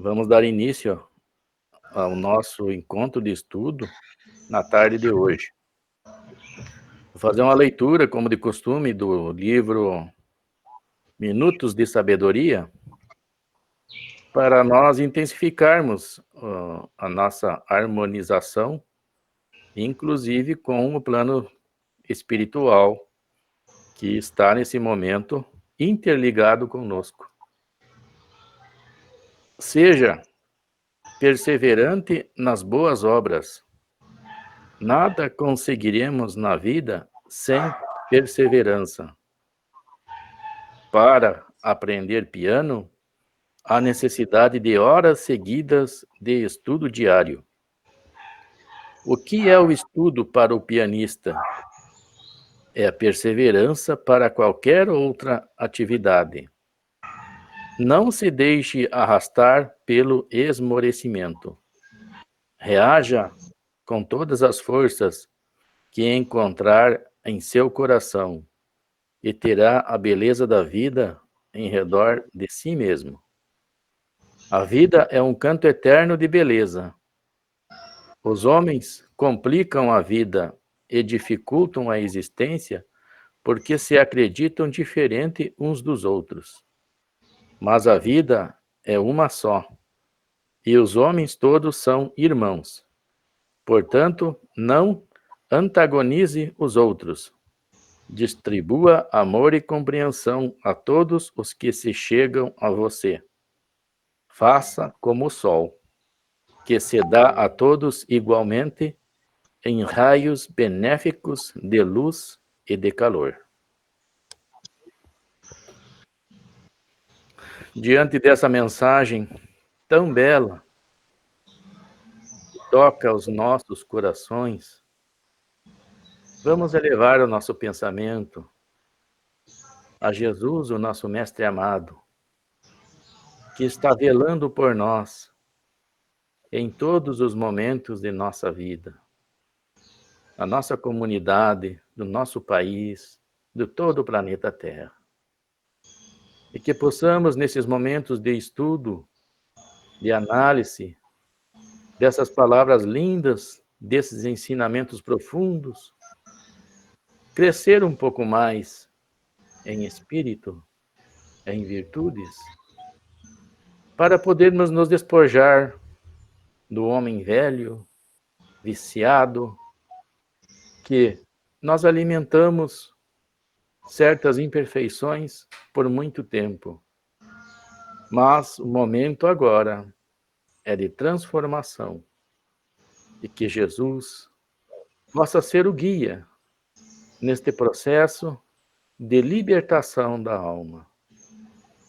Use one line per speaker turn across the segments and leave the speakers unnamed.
Vamos dar início ao nosso encontro de estudo na tarde de hoje. Vou fazer uma leitura, como de costume, do livro Minutos de Sabedoria, para nós intensificarmos a nossa harmonização, inclusive com o plano espiritual que está nesse momento interligado conosco. Seja perseverante nas boas obras. Nada conseguiremos na vida sem perseverança. Para aprender piano, há necessidade de horas seguidas de estudo diário. O que é o estudo para o pianista? É a perseverança para qualquer outra atividade. Não se deixe arrastar pelo esmorecimento. Reaja com todas as forças que encontrar em seu coração e terá a beleza da vida em redor de si mesmo. A vida é um canto eterno de beleza. Os homens complicam a vida e dificultam a existência porque se acreditam diferente uns dos outros. Mas a vida é uma só, e os homens todos são irmãos. Portanto, não antagonize os outros. Distribua amor e compreensão a todos os que se chegam a você. Faça como o sol, que se dá a todos igualmente em raios benéficos de luz e de calor. Diante dessa mensagem tão bela, que toca os nossos corações, vamos elevar o nosso pensamento a Jesus, o nosso Mestre amado, que está velando por nós em todos os momentos de nossa vida, na nossa comunidade, do nosso país, de todo o planeta Terra. E que possamos, nesses momentos de estudo, de análise, dessas palavras lindas, desses ensinamentos profundos, crescer um pouco mais em espírito, em virtudes, para podermos nos despojar do homem velho, viciado, que nós alimentamos certas imperfeições por muito tempo. Mas o momento agora é de transformação e que Jesus possa ser o guia neste processo de libertação da alma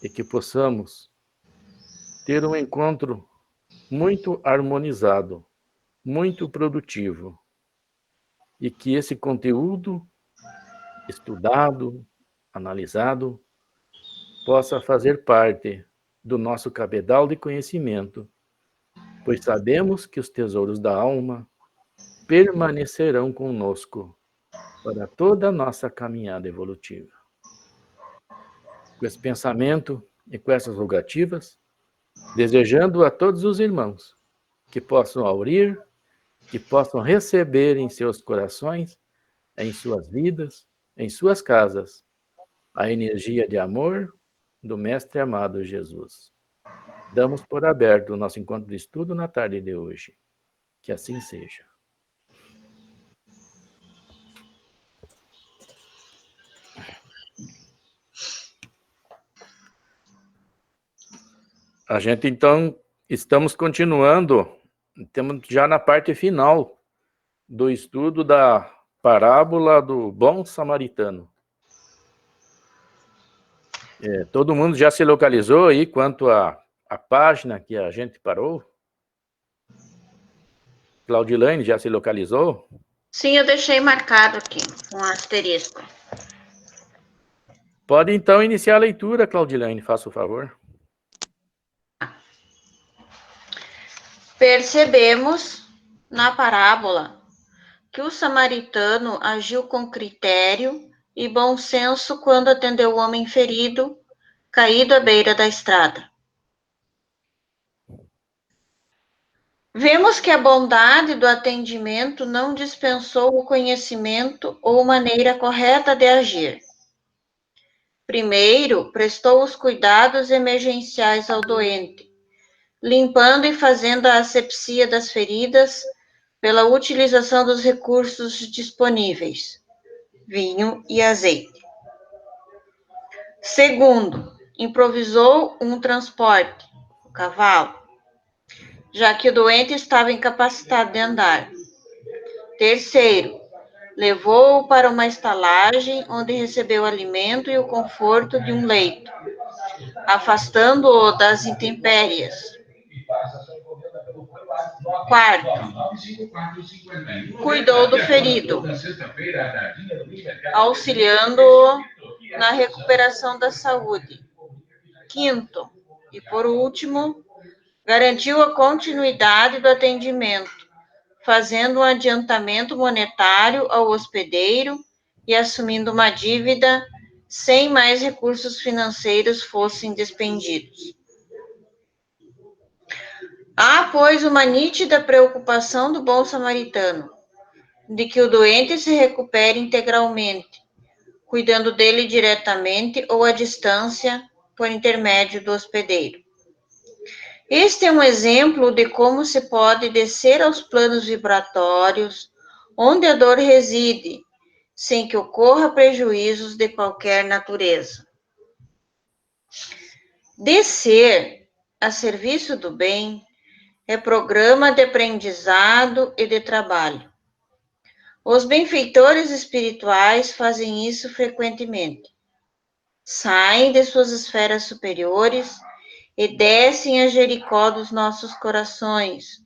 e que possamos ter um encontro muito harmonizado, muito produtivo e que esse conteúdo estudado, analisado, possa fazer parte do nosso cabedal de conhecimento, pois sabemos que os tesouros da alma permanecerão conosco para toda a nossa caminhada evolutiva. Com esse pensamento e com essas rogativas, desejando a todos os irmãos que possam aurir, que possam receber em seus corações, em suas vidas, em suas casas, a energia de amor do Mestre amado Jesus. Damos por aberto o nosso encontro de estudo na tarde de hoje. Que assim seja. A gente, então, estamos continuando, estamos já na parte final do estudo da parábola do bom samaritano. Todo mundo já se localizou aí quanto à página que a gente parou? Claudilane já se localizou?
Sim, eu deixei marcado aqui, com um asterisco.
Pode, então, iniciar a leitura, Claudilane, faça o favor.
Percebemos, na parábola, que o samaritano agiu com critério e bom senso quando atendeu o homem ferido, caído à beira da estrada. Vemos que a bondade do atendimento não dispensou o conhecimento ou maneira correta de agir. Primeiro, prestou os cuidados emergenciais ao doente, limpando e fazendo a asepsia das feridas pela utilização dos recursos disponíveis, vinho e azeite. Segundo, improvisou um transporte, o cavalo, já que o doente estava incapacitado de andar. Terceiro, levou-o para uma estalagem onde recebeu alimento e o conforto de um leito, afastando-o das intempéries. Quarto, cuidou do ferido, auxiliando-o na recuperação da saúde. Quinto, e por último, garantiu a continuidade do atendimento, fazendo um adiantamento monetário ao hospedeiro e assumindo uma dívida sem mais recursos financeiros fossem despendidos. Há, pois, uma nítida preocupação do bom samaritano de que o doente se recupere integralmente, cuidando dele diretamente ou à distância por intermédio do hospedeiro. Este é um exemplo de como se pode descer aos planos vibratórios, onde a dor reside, sem que ocorra prejuízos de qualquer natureza. Descer a serviço do bem é programa de aprendizado e de trabalho. Os benfeitores espirituais fazem isso frequentemente. Saem de suas esferas superiores e descem a Jericó dos nossos corações,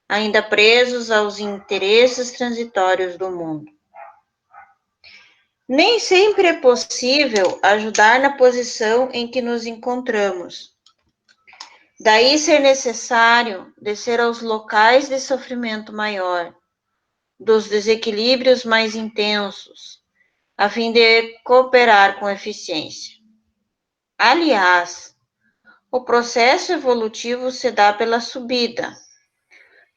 ainda presos aos interesses transitórios do mundo. Nem sempre é possível ajudar na posição em que nos encontramos. Daí ser necessário descer aos locais de sofrimento maior, dos desequilíbrios mais intensos, a fim de cooperar com eficiência. Aliás, o processo evolutivo se dá pela subida,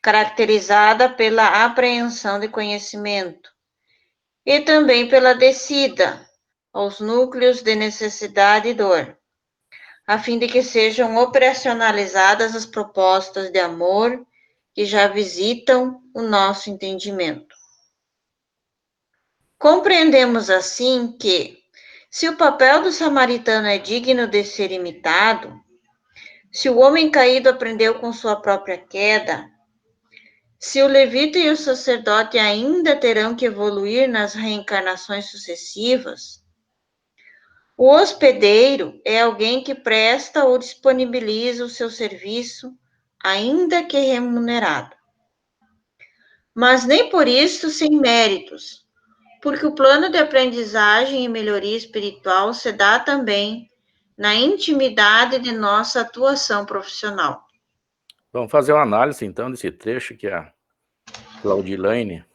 caracterizada pela apreensão de conhecimento, e também pela descida aos núcleos de necessidade e dor, a fim de que sejam operacionalizadas as propostas de amor que já visitam o nosso entendimento. Compreendemos assim que, se o papel do samaritano é digno de ser imitado, se o homem caído aprendeu com sua própria queda, se o levita e o sacerdote ainda terão que evoluir nas reencarnações sucessivas, o hospedeiro é alguém que presta ou disponibiliza o seu serviço, ainda que remunerado. Mas nem por isso sem méritos, porque o plano de aprendizagem e melhoria espiritual se dá também na intimidade de nossa atuação profissional.
Vamos fazer uma análise, então, desse trecho que a Claudilane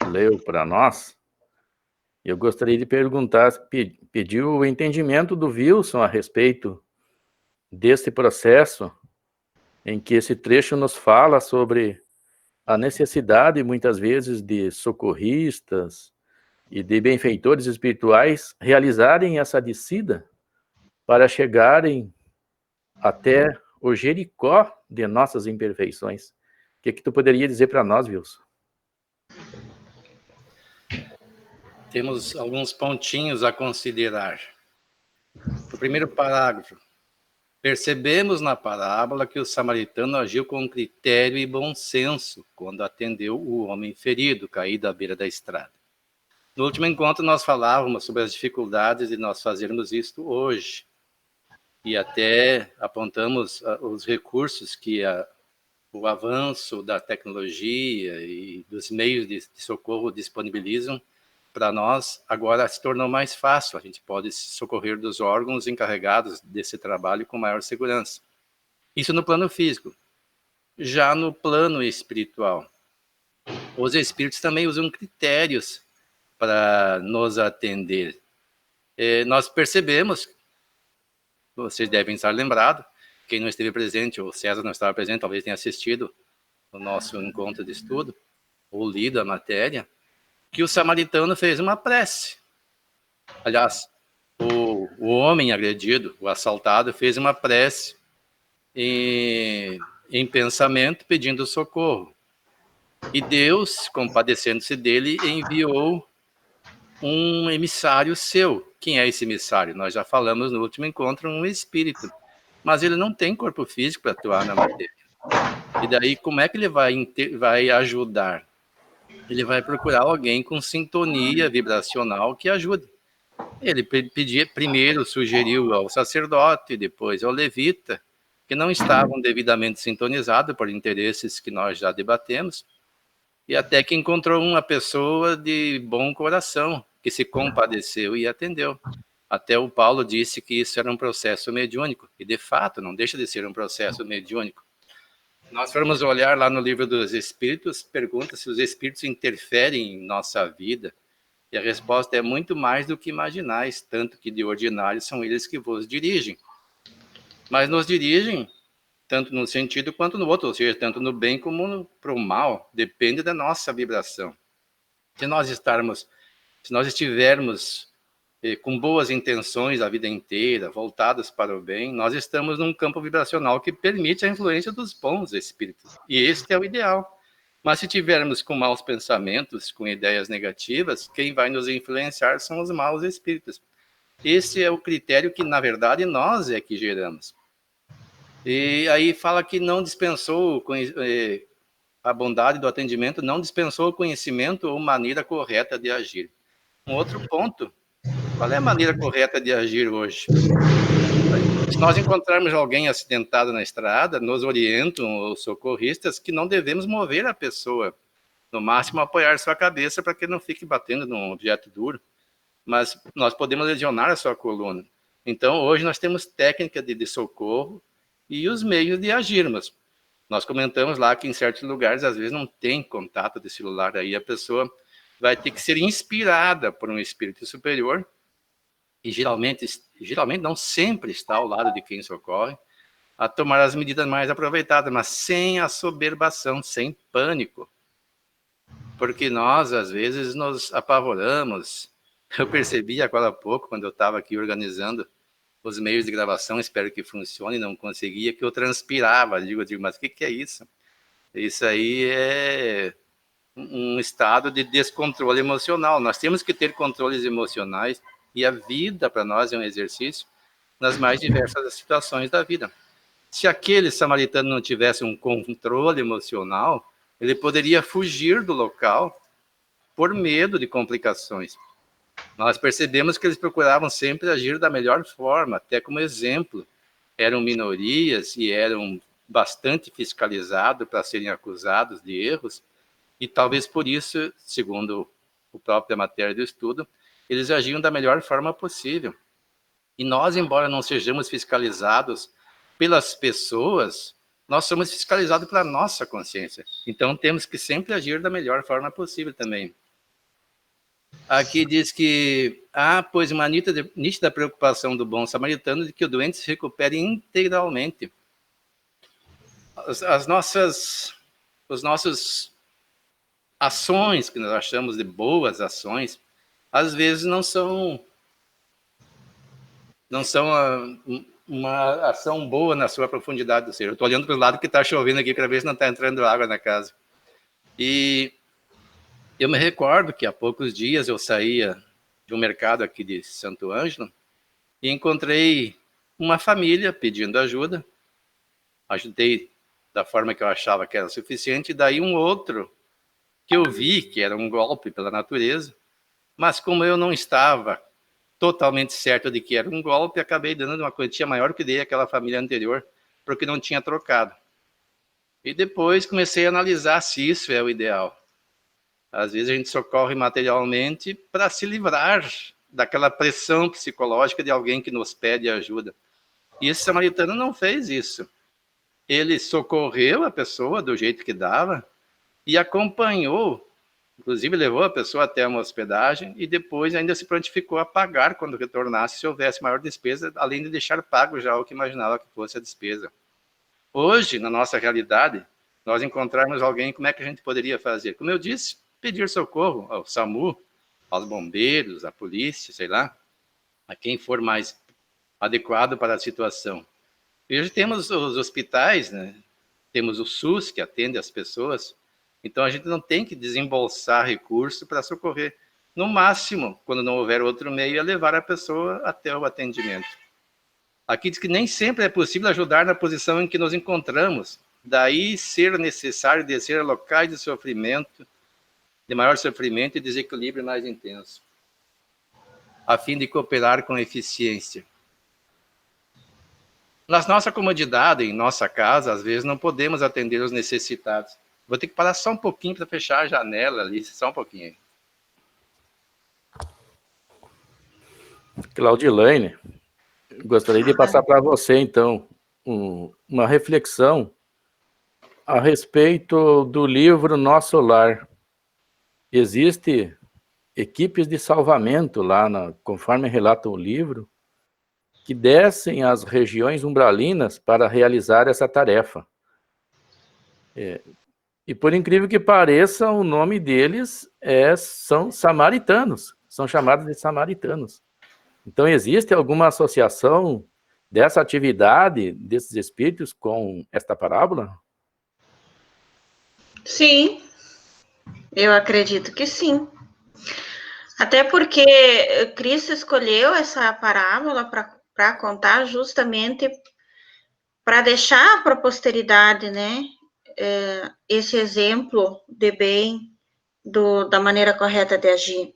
leu para nós. Eu gostaria de perguntar, pedir o entendimento do Wilson a respeito desse processo em que esse trecho nos fala sobre a necessidade, muitas vezes, de socorristas e de benfeitores espirituais realizarem essa descida para chegarem até o Jericó de nossas imperfeições. O que tu poderia dizer para nós, Wilson?
Temos alguns pontinhos a considerar. O primeiro parágrafo. Percebemos na parábola que o samaritano agiu com critério e bom senso quando atendeu o homem ferido, caído à beira da estrada. No último encontro, nós falávamos sobre as dificuldades de nós fazermos isto hoje. E até apontamos os recursos que o avanço da tecnologia e dos meios de socorro disponibilizam para nós. Agora se tornou mais fácil, a gente pode se socorrer dos órgãos encarregados desse trabalho com maior segurança. Isso no plano físico. Já no plano espiritual, os espíritos também usam critérios para nos atender. Nós percebemos, vocês devem estar lembrados, quem não esteve presente, o César não estava presente, talvez tenha assistido no nosso encontro de estudo, ou lido a matéria, que o samaritano fez uma prece. Aliás, o homem agredido, o assaltado, fez uma prece em pensamento, pedindo socorro. E Deus, compadecendo-se dele, enviou um emissário seu. Quem é esse emissário? Nós já falamos no último encontro, um espírito. Mas ele não tem corpo físico para atuar na matéria. E daí, como é que ele vai ajudar? Ele vai procurar alguém com sintonia vibracional que ajude. Ele primeiro sugeriu ao sacerdote, depois ao levita, que não estavam devidamente sintonizados por interesses que nós já debatemos, e até que encontrou uma pessoa de bom coração, que se compadeceu e atendeu. Até o Paulo disse que isso era um processo mediúnico, e de fato não deixa de ser um processo mediúnico. Nós formos olhar lá no livro dos Espíritos, pergunta se os Espíritos interferem em nossa vida, e a resposta é muito mais do que imaginais, tanto que de ordinário são eles que vos dirigem. Mas nos dirigem tanto num sentido quanto no outro, ou seja, tanto no bem como para o mal, depende da nossa vibração. Se nós estivermos com boas intenções a vida inteira, voltados para o bem, nós estamos num campo vibracional que permite a influência dos bons espíritos. E este é o ideal. Mas se tivermos com maus pensamentos, com ideias negativas, quem vai nos influenciar são os maus espíritos. Esse é o critério que, na verdade, nós é que geramos. E aí fala que não dispensou a bondade do atendimento, não dispensou o conhecimento ou maneira correta de agir. Um outro ponto, qual é a maneira correta de agir hoje? Se nós encontrarmos alguém acidentado na estrada, nos orientam os socorristas que não devemos mover a pessoa, no máximo apoiar sua cabeça para que não fique batendo num objeto duro, mas nós podemos lesionar a sua coluna. Então, hoje nós temos técnica de socorro e os meios de agirmos. Nós comentamos lá que em certos lugares, às vezes, não tem contato de celular, aí a pessoa vai ter que ser inspirada por um espírito superior, e geralmente não sempre está ao lado de quem socorre, a tomar as medidas mais aproveitadas, mas sem assoberbação, sem pânico. Porque nós, às vezes, nos apavoramos. Eu percebi agora há pouco, quando eu estava aqui organizando os meios de gravação, espero que funcione, não conseguia, que eu transpirava. Eu digo, mas o que é isso? Isso aí é um estado de descontrole emocional. Nós temos que ter controles emocionais, e a vida para nós é um exercício nas mais diversas situações da vida. Se aquele samaritano não tivesse um controle emocional, ele poderia fugir do local por medo de complicações. Nós percebemos que eles procuravam sempre agir da melhor forma, até como exemplo. Eram minorias e eram bastante fiscalizados para serem acusados de erros, e talvez por isso, segundo a própria matéria do estudo, eles agiam da melhor forma possível. E nós, embora não sejamos fiscalizados pelas pessoas, nós somos fiscalizados pela nossa consciência. Então, temos que sempre agir da melhor forma possível também. Aqui diz que pois uma nítida preocupação do bom samaritano de que o doente se recupere integralmente. As nossas ações, que nós achamos de boas ações, às vezes não são uma ação boa na sua profundidade do ser. Eu estou olhando para o lado que está chovendo aqui para ver se não está entrando água na casa. E eu me recordo que há poucos dias eu saía de um mercado aqui de Santo Ângelo e encontrei uma família pedindo ajuda. Ajudei da forma que eu achava que era suficiente, e daí um outro que eu vi que era um golpe pela natureza, mas como eu não estava totalmente certo de que era um golpe, acabei dando uma quantia maior que dei àquela família anterior, porque não tinha trocado. E depois comecei a analisar se isso é o ideal. Às vezes a gente socorre materialmente para se livrar daquela pressão psicológica de alguém que nos pede ajuda. E esse samaritano não fez isso. Ele socorreu a pessoa do jeito que dava e acompanhou, inclusive levou a pessoa até uma hospedagem e depois ainda se prontificou a pagar quando retornasse se houvesse maior despesa, além de deixar pago já o que imaginava que fosse a despesa. Hoje, na nossa realidade, nós encontrarmos alguém, como é que a gente poderia fazer? Como eu disse, pedir socorro ao SAMU, aos bombeiros, à polícia, sei lá, a quem for mais adequado para a situação. E hoje temos os hospitais, né? Temos o SUS, que atende as pessoas, então a gente não tem que desembolsar recurso para socorrer. No máximo, quando não houver outro meio, é levar a pessoa até o atendimento. Aqui diz que nem sempre é possível ajudar na posição em que nos encontramos, daí ser necessário descer a locais de sofrimento, de maior sofrimento e desequilíbrio mais intenso, a fim de cooperar com eficiência. Na nossa comodidade, em nossa casa, às vezes não podemos atender os necessitados. Vou ter que parar só um pouquinho para fechar a janela ali, só um pouquinho.
Claudilane, gostaria de passar para você, então, uma reflexão a respeito do livro Nosso Lar. Existe equipes de salvamento lá, conforme relata o livro, que descem às regiões umbralinas para realizar essa tarefa. E por incrível que pareça, o nome deles são samaritanos, são chamados de samaritanos. Então, existe alguma associação dessa atividade, desses espíritos, com esta parábola?
Sim, eu acredito que sim. Até porque Cristo escolheu essa parábola para contar justamente para deixar para a posteridade, né, esse exemplo de bem, da maneira correta de agir.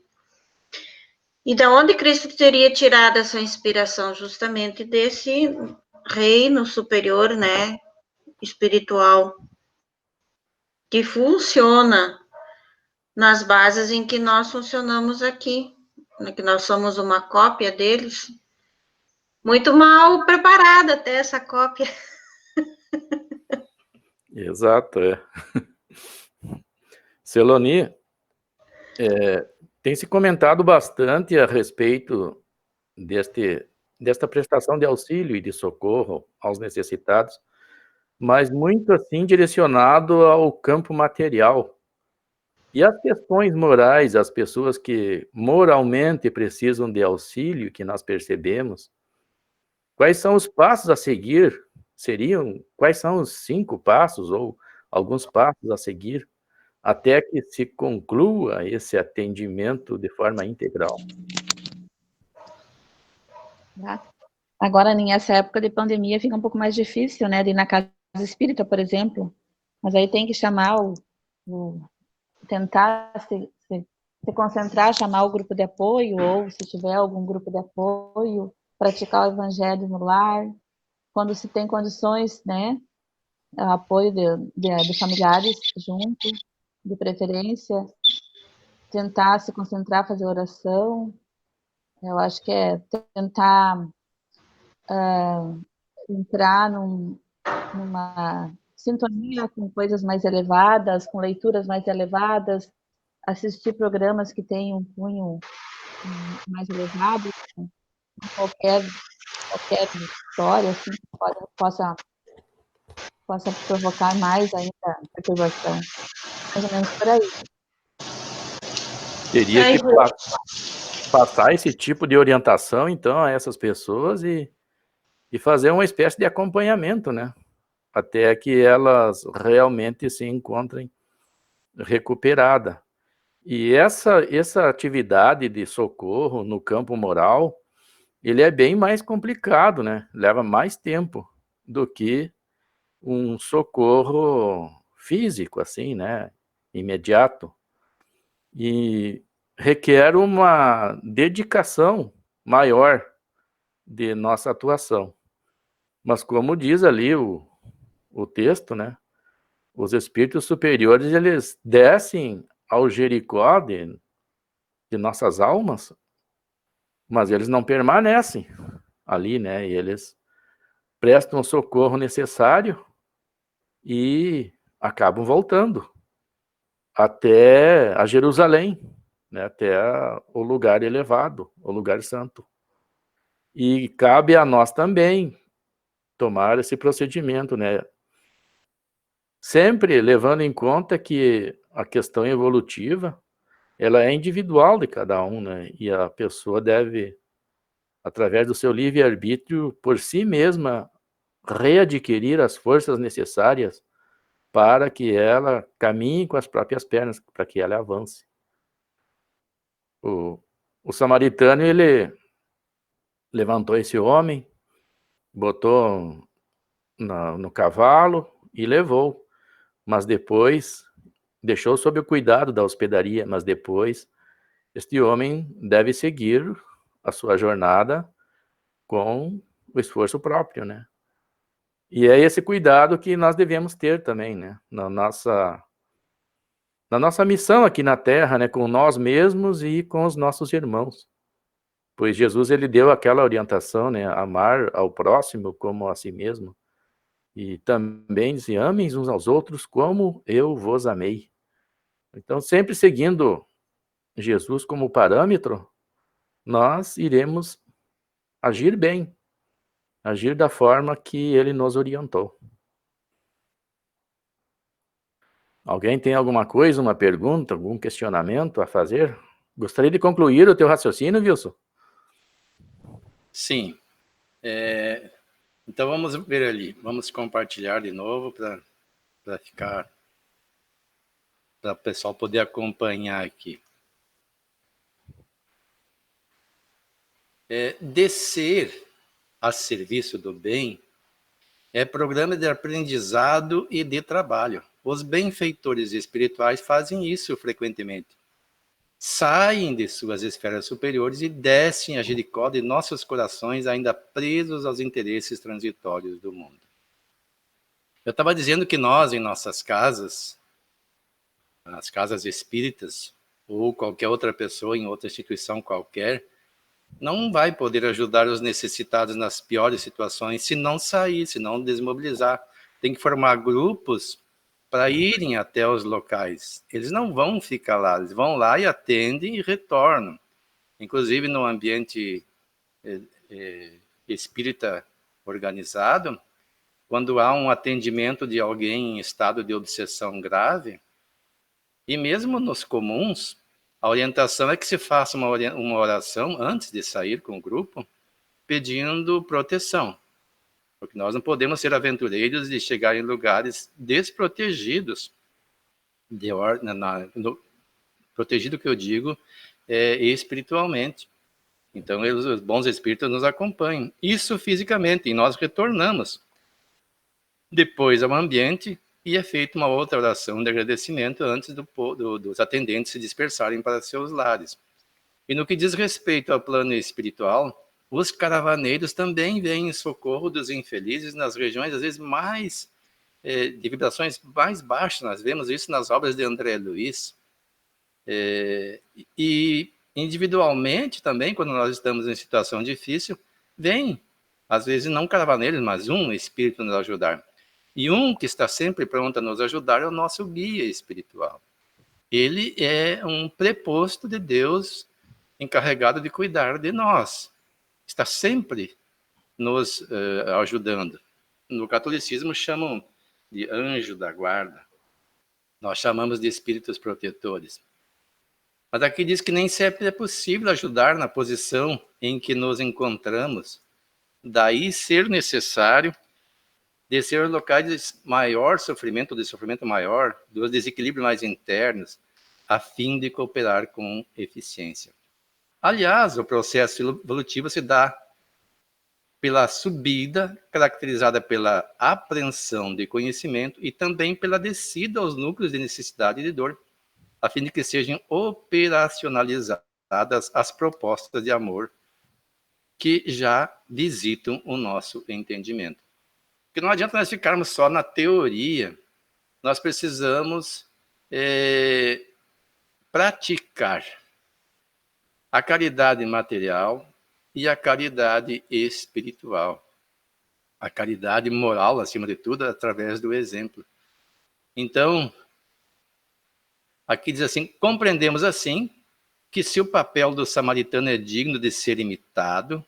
E da onde Cristo teria tirado essa inspiração? Justamente desse reino superior, né, espiritual, que funciona nas bases em que nós funcionamos aqui, né, que nós somos uma cópia deles, muito mal preparada até essa cópia.
Exato, Celoni, tem se comentado bastante a respeito desta prestação de auxílio e de socorro aos necessitados, mas muito assim direcionado ao campo material. E as questões morais, as pessoas que moralmente precisam de auxílio, que nós percebemos, quais são os passos a seguir? Quais são os 5 passos ou alguns passos a seguir até que se conclua esse atendimento de forma integral?
Agora, nessa época de pandemia, fica um pouco mais difícil, né, de ir na casa espírita, por exemplo, mas aí tem que chamar tentar se concentrar, chamar o grupo de apoio, ou se tiver algum grupo de apoio, praticar o evangelho no lar, quando se tem condições, né, apoio de familiares junto, de preferência, tentar se concentrar, fazer oração. Eu acho que é tentar entrar numa sintonia com coisas mais elevadas, com leituras mais elevadas, assistir programas que tenham um cunho mais elevado, qualquer história assim, que possa provocar mais ainda perturbação. Mais ou menos por aí.
Teria que passar esse tipo de orientação, então, a essas pessoas e fazer uma espécie de acompanhamento, né? Até que elas realmente se encontrem recuperadas. E essa atividade de socorro no campo moral, ele é bem mais complicado, né? Leva mais tempo do que um socorro físico, assim, né? Imediato. E requer uma dedicação maior de nossa atuação. Mas como diz ali o texto, né? Os espíritos superiores, eles descem ao Jericó de nossas almas, mas eles não permanecem ali, né? E eles prestam o socorro necessário e acabam voltando até a Jerusalém, né? Até o lugar elevado, o lugar santo. E cabe a nós também tomar esse procedimento, né? sempre levando em conta que a questão evolutiva, ela é individual de cada um, né? E a pessoa deve, através do seu livre-arbítrio, por si mesma, readquirir as forças necessárias para que ela caminhe com as próprias pernas, para que ela avance. O samaritano, ele levantou esse homem, botou no cavalo e levou, mas depois deixou sob o cuidado da hospedaria, mas depois este homem deve seguir a sua jornada com o esforço próprio, né? E é esse cuidado que nós devemos ter também, né? Na nossa missão aqui na Terra, né? Com nós mesmos e com os nossos irmãos. Pois Jesus, ele deu aquela orientação, né? Amar ao próximo como a si mesmo. E também diz, amem uns aos outros como eu vos amei. Então, sempre seguindo Jesus como parâmetro, nós iremos agir bem, agir da forma que ele nos orientou. Alguém tem alguma coisa, uma pergunta, algum questionamento a fazer? Gostaria de concluir o teu raciocínio, Wilson?
Sim. Então vamos ver ali, vamos compartilhar de novo para ficar, para o pessoal poder acompanhar aqui. Descer a serviço do bem é programa de aprendizado e de trabalho. Os benfeitores espirituais fazem isso frequentemente. Saem de suas esferas superiores e descem a Jericó de nossos corações ainda presos aos interesses transitórios do mundo. Eu estava dizendo que nós, em nossas casas, nas casas espíritas, ou qualquer outra pessoa em outra instituição qualquer, não vai poder ajudar os necessitados nas piores situações se não sair, se não desmobilizar. Tem que formar grupos para irem até os locais. Eles não vão ficar lá, eles vão lá e atendem e retornam. Inclusive no ambiente espírita organizado, quando há um atendimento de alguém em estado de obsessão grave, e mesmo nos comuns, a orientação é que se faça uma oração antes de sair com o grupo, pedindo proteção. Porque nós não podemos ser aventureiros e chegar em lugares desprotegidos. Protegido que eu digo espiritualmente. Então, os bons espíritos nos acompanham. Isso fisicamente, e nós retornamos. Depois ao ambiente, e é feita uma outra oração de agradecimento antes dos atendentes se dispersarem para seus lares. E no que diz respeito ao plano espiritual, os caravaneiros também vêm em socorro dos infelizes nas regiões, às vezes, de vibrações mais baixas. Nós vemos isso nas obras de André Luiz. E individualmente também, quando nós estamos em situação difícil, vem, às vezes não caravaneiros, mas um espírito nos ajudar. E um que está sempre pronto a nos ajudar é o nosso guia espiritual. Ele é um preposto de Deus encarregado de cuidar de nós. Está sempre nos ajudando. No catolicismo chamam de anjo da guarda. Nós chamamos de espíritos protetores. Mas aqui diz que nem sempre é possível ajudar na posição em que nos encontramos. Daí ser necessário descer aos locais de maior sofrimento, de sofrimento maior, dos desequilíbrios mais internos, a fim de cooperar com eficiência. Aliás, o processo evolutivo se dá pela subida, caracterizada pela apreensão de conhecimento e também pela descida aos núcleos de necessidade e de dor, a fim de que sejam operacionalizadas as propostas de amor que já visitam o nosso entendimento. Porque não adianta nós ficarmos só na teoria, nós precisamos praticar a caridade material e a caridade espiritual. A caridade moral, acima de tudo, através do exemplo. Então, aqui diz assim, compreendemos assim que se o papel do samaritano é digno de ser imitado,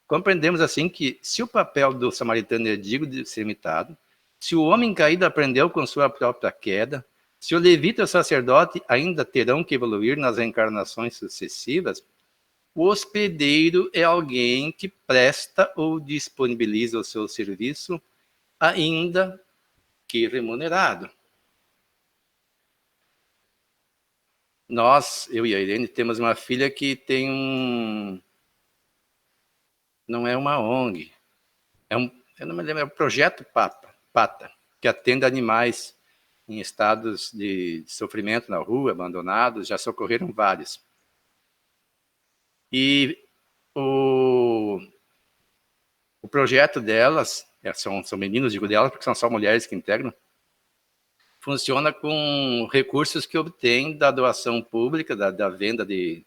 compreendemos assim que se o papel do samaritano é digno de ser imitado, Se o homem caído aprendeu com sua própria queda, se o levita e o sacerdote ainda terão que evoluir nas reencarnações sucessivas, o hospedeiro é alguém que presta ou disponibiliza o seu serviço, ainda que remunerado. Nós, eu e a Irene, temos uma filha que tem não é uma ONG, eu não me lembro, é o Projeto Pata, que atende animais em estados de sofrimento na rua, abandonados, já socorreram vários. E o projeto delas, são meninos, digo delas, porque são só mulheres que integram, funciona com recursos que obtém da doação pública, da venda de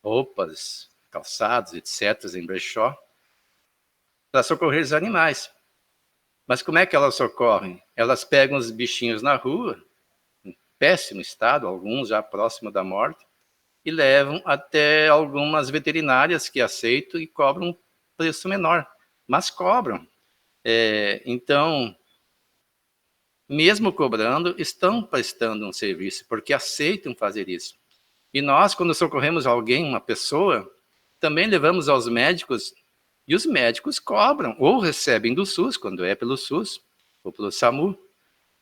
roupas, calçados, etc., em brechó, para socorrer os animais. Mas como é que elas socorrem? Elas pegam os bichinhos na rua, em péssimo estado, alguns já próximo da morte, e levam até algumas veterinárias que aceitam e cobram um preço menor, mas cobram. Então, mesmo cobrando, estão prestando um serviço, porque aceitam fazer isso. E nós, quando socorremos alguém, uma pessoa, também levamos aos médicos, e os médicos cobram, ou recebem do SUS, quando é pelo SUS, ou pelo SAMU,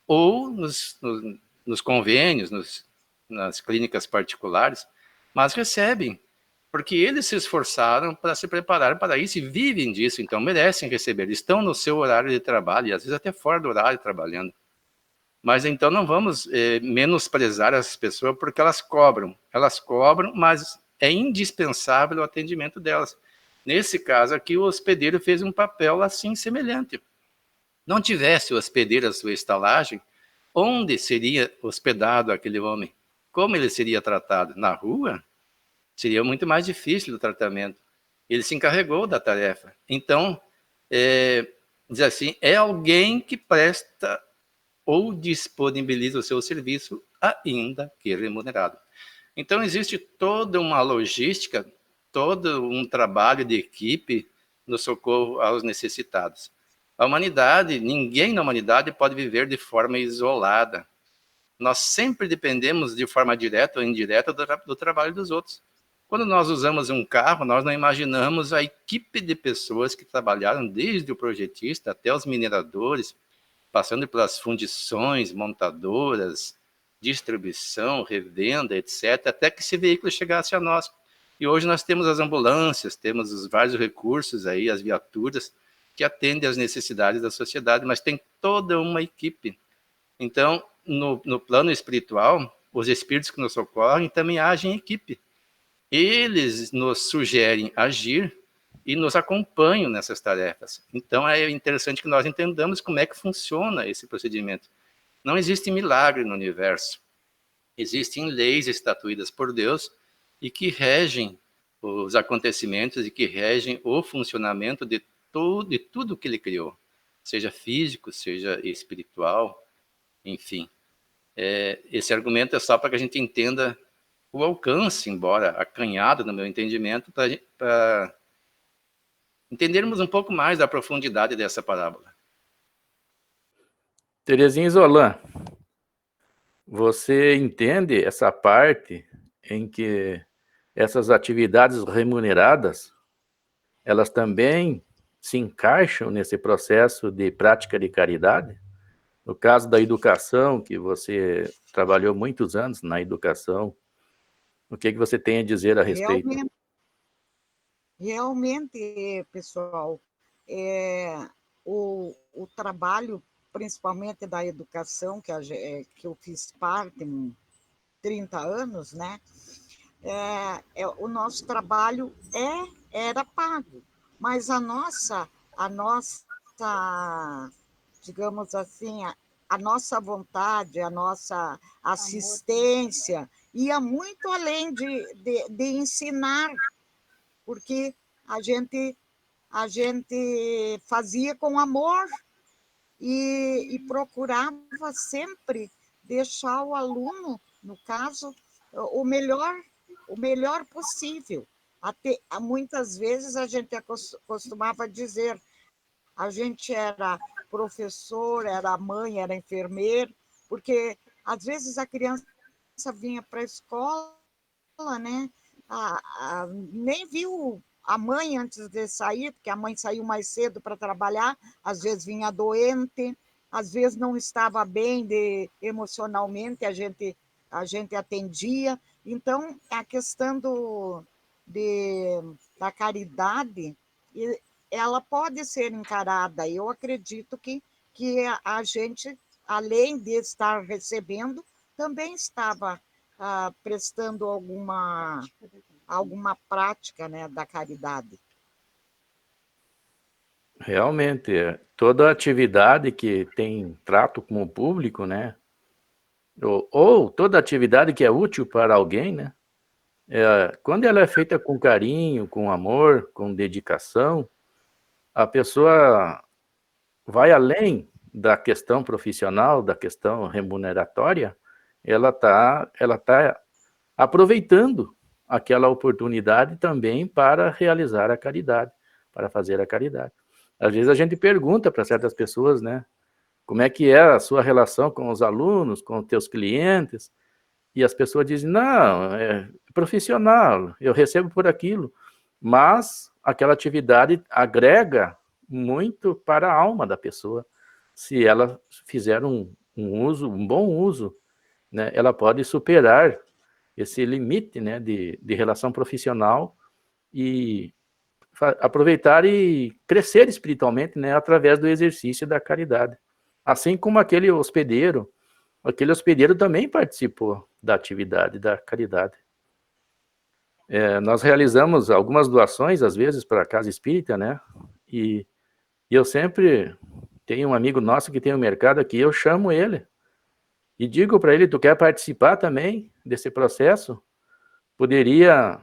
ou nos convênios, nas clínicas particulares, mas recebem, porque eles se esforçaram para se preparar para isso e vivem disso, então merecem receber, estão no seu horário de trabalho, e às vezes até fora do horário trabalhando. Mas então não vamos menosprezar as pessoas porque elas cobram, mas é indispensável o atendimento delas. Nesse caso aqui, o hospedeiro fez um papel assim semelhante. Não tivesse o hospedeiro a sua estalagem, onde seria hospedado aquele homem? Como ele seria tratado? Na rua? Seria muito mais difícil o tratamento. Ele se encarregou da tarefa. Então, diz assim, é alguém que presta ou disponibiliza o seu serviço, ainda que remunerado. Então, existe toda uma logística, todo um trabalho de equipe no socorro aos necessitados. A humanidade, ninguém na humanidade pode viver de forma isolada. Nós sempre dependemos de forma direta ou indireta do trabalho dos outros. Quando nós usamos um carro, nós não imaginamos a equipe de pessoas que trabalharam desde o projetista até os mineradores, passando pelas fundições, montadoras, distribuição, revenda, etc., até que esse veículo chegasse a nós. E hoje nós temos as ambulâncias, temos os vários recursos aí, as viaturas, que atendem às necessidades da sociedade, mas tem toda uma equipe. Então, no plano espiritual, os espíritos que nos socorrem também agem em equipe. Eles nos sugerem agir e nos acompanham nessas tarefas. Então, é interessante que nós entendamos como é que funciona esse procedimento. Não existe milagre no universo. Existem leis estatuídas por Deus e que regem os acontecimentos e que regem o funcionamento de tudo que ele criou, seja físico, seja espiritual, enfim. Esse argumento é só para que a gente entenda o alcance, embora acanhado no meu entendimento, para entendermos um pouco mais da profundidade dessa parábola.
Terezinha Isolan, você entende essa parte em que essas atividades remuneradas, elas também se encaixam nesse processo de prática de caridade? No caso da educação, que você trabalhou muitos anos na educação, o que você tem a dizer a respeito?
Realmente, pessoal, o trabalho, principalmente da educação, que eu fiz parte em 30 anos, né? O nosso trabalho era pago, mas a nossa, digamos assim, a nossa vontade, a nossa assistência ia muito além de ensinar, porque a gente fazia com amor e procurava sempre deixar o aluno, no caso, o melhor possível. Muitas vezes a gente costumava dizer, a gente era professor, era mãe, era enfermeiro, porque às vezes a criança vinha para a escola, né? Nem viu a mãe antes de sair, porque a mãe saiu mais cedo para trabalhar, às vezes vinha doente, às vezes não estava bem emocionalmente, a gente atendia. Então, a questão da caridade, ela pode ser encarada. Eu acredito que a gente, além de estar recebendo, também estava prestando alguma prática, né, da caridade.
Realmente, toda atividade que tem trato com o público, né? Ou toda atividade que é útil para alguém, né? Quando ela é feita com carinho, com amor, com dedicação, a pessoa vai além da questão profissional, da questão remuneratória, ela tá aproveitando aquela oportunidade também para realizar a caridade, para fazer a caridade. Às vezes a gente pergunta para certas pessoas, né, como é que é a sua relação com os alunos, com os teus clientes, e as pessoas dizem, não, é profissional, eu recebo por aquilo, mas aquela atividade agrega muito para a alma da pessoa, se ela fizer um bom uso, né, ela pode superar esse limite, né, de relação profissional e aproveitar e crescer espiritualmente, né, através do exercício da caridade. Assim como aquele hospedeiro também participou da atividade da caridade. Nós realizamos algumas doações, às vezes, para a Casa Espírita, né, e eu sempre tenho um amigo nosso que tem um mercado aqui, eu chamo ele e digo para ele, tu quer participar também desse processo? Poderia